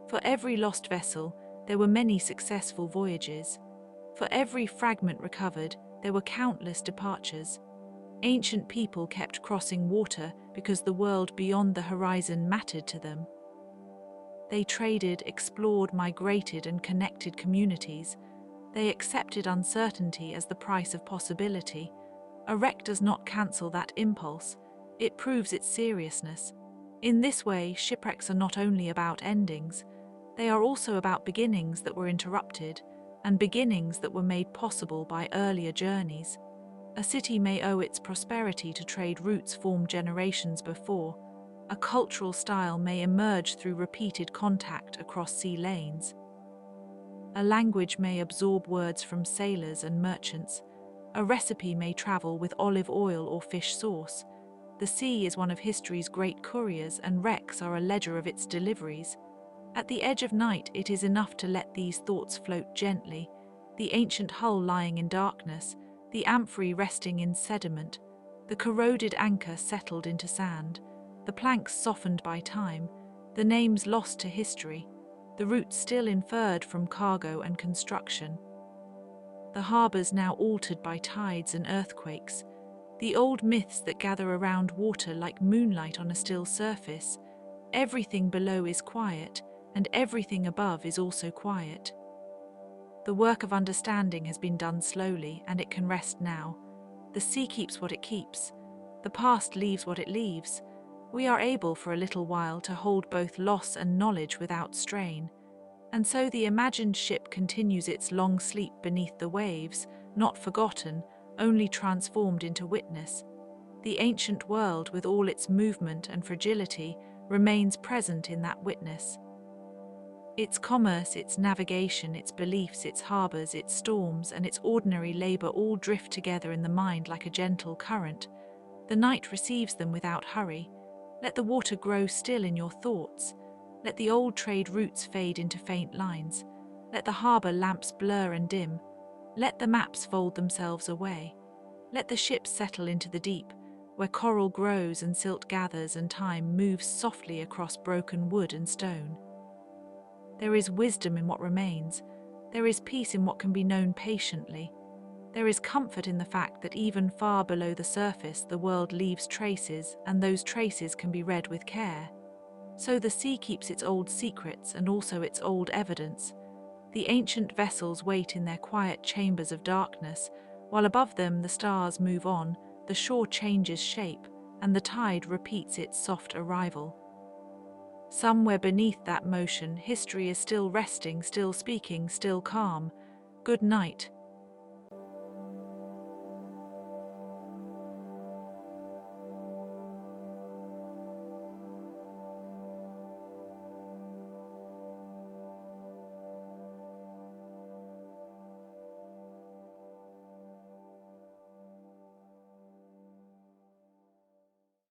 For every lost vessel, there were many successful voyages. For every fragment recovered, there were countless departures. Ancient people kept crossing water because the world beyond the horizon mattered to them. They traded, explored, migrated, and connected communities. They accepted uncertainty as the price of possibility. A wreck does not cancel that impulse. It proves its seriousness. In this way, shipwrecks are not only about endings, they are also about beginnings that were interrupted, and beginnings that were made possible by earlier journeys. A city may owe its prosperity to trade routes formed generations before. A cultural style may emerge through repeated contact across sea lanes. A language may absorb words from sailors and merchants. A recipe may travel with olive oil or fish sauce. The sea is one of history's great couriers, and wrecks are a ledger of its deliveries. At the edge of night, it is enough to let these thoughts float gently, the ancient hull lying in darkness, the amphory resting in sediment, the corroded anchor settled into sand, the planks softened by time, the names lost to history, the routes still inferred from cargo and construction. The harbours now altered by tides and earthquakes, the old myths that gather around water like moonlight on a still surface. Everything below is quiet, and everything above is also quiet. The work of understanding has been done slowly, and it can rest now. The sea keeps what it keeps. The past leaves what it leaves. We are able for a little while to hold both loss and knowledge without strain. And so the imagined ship continues its long sleep beneath the waves, not forgotten, only transformed into witness. The ancient world, with all its movement and fragility, remains present in that witness. Its commerce, its navigation, its beliefs, its harbours, its storms, and its ordinary labour all drift together in the mind like a gentle current. The night receives them without hurry. Let the water grow still in your thoughts. Let the old trade routes fade into faint lines. Let the harbour lamps blur and dim. Let the maps fold themselves away. Let the ships settle into the deep, where coral grows and silt gathers and time moves softly across broken wood and stone. There is wisdom in what remains. There is peace in what can be known patiently. There is comfort in the fact that even far below the surface the world leaves traces, and those traces can be read with care. So the sea keeps its old secrets and also its old evidence. The ancient vessels wait in their quiet chambers of darkness, while above them the stars move on, the shore changes shape, and the tide repeats its soft arrival. Somewhere beneath that motion, history is still resting, still speaking, still calm. Good night.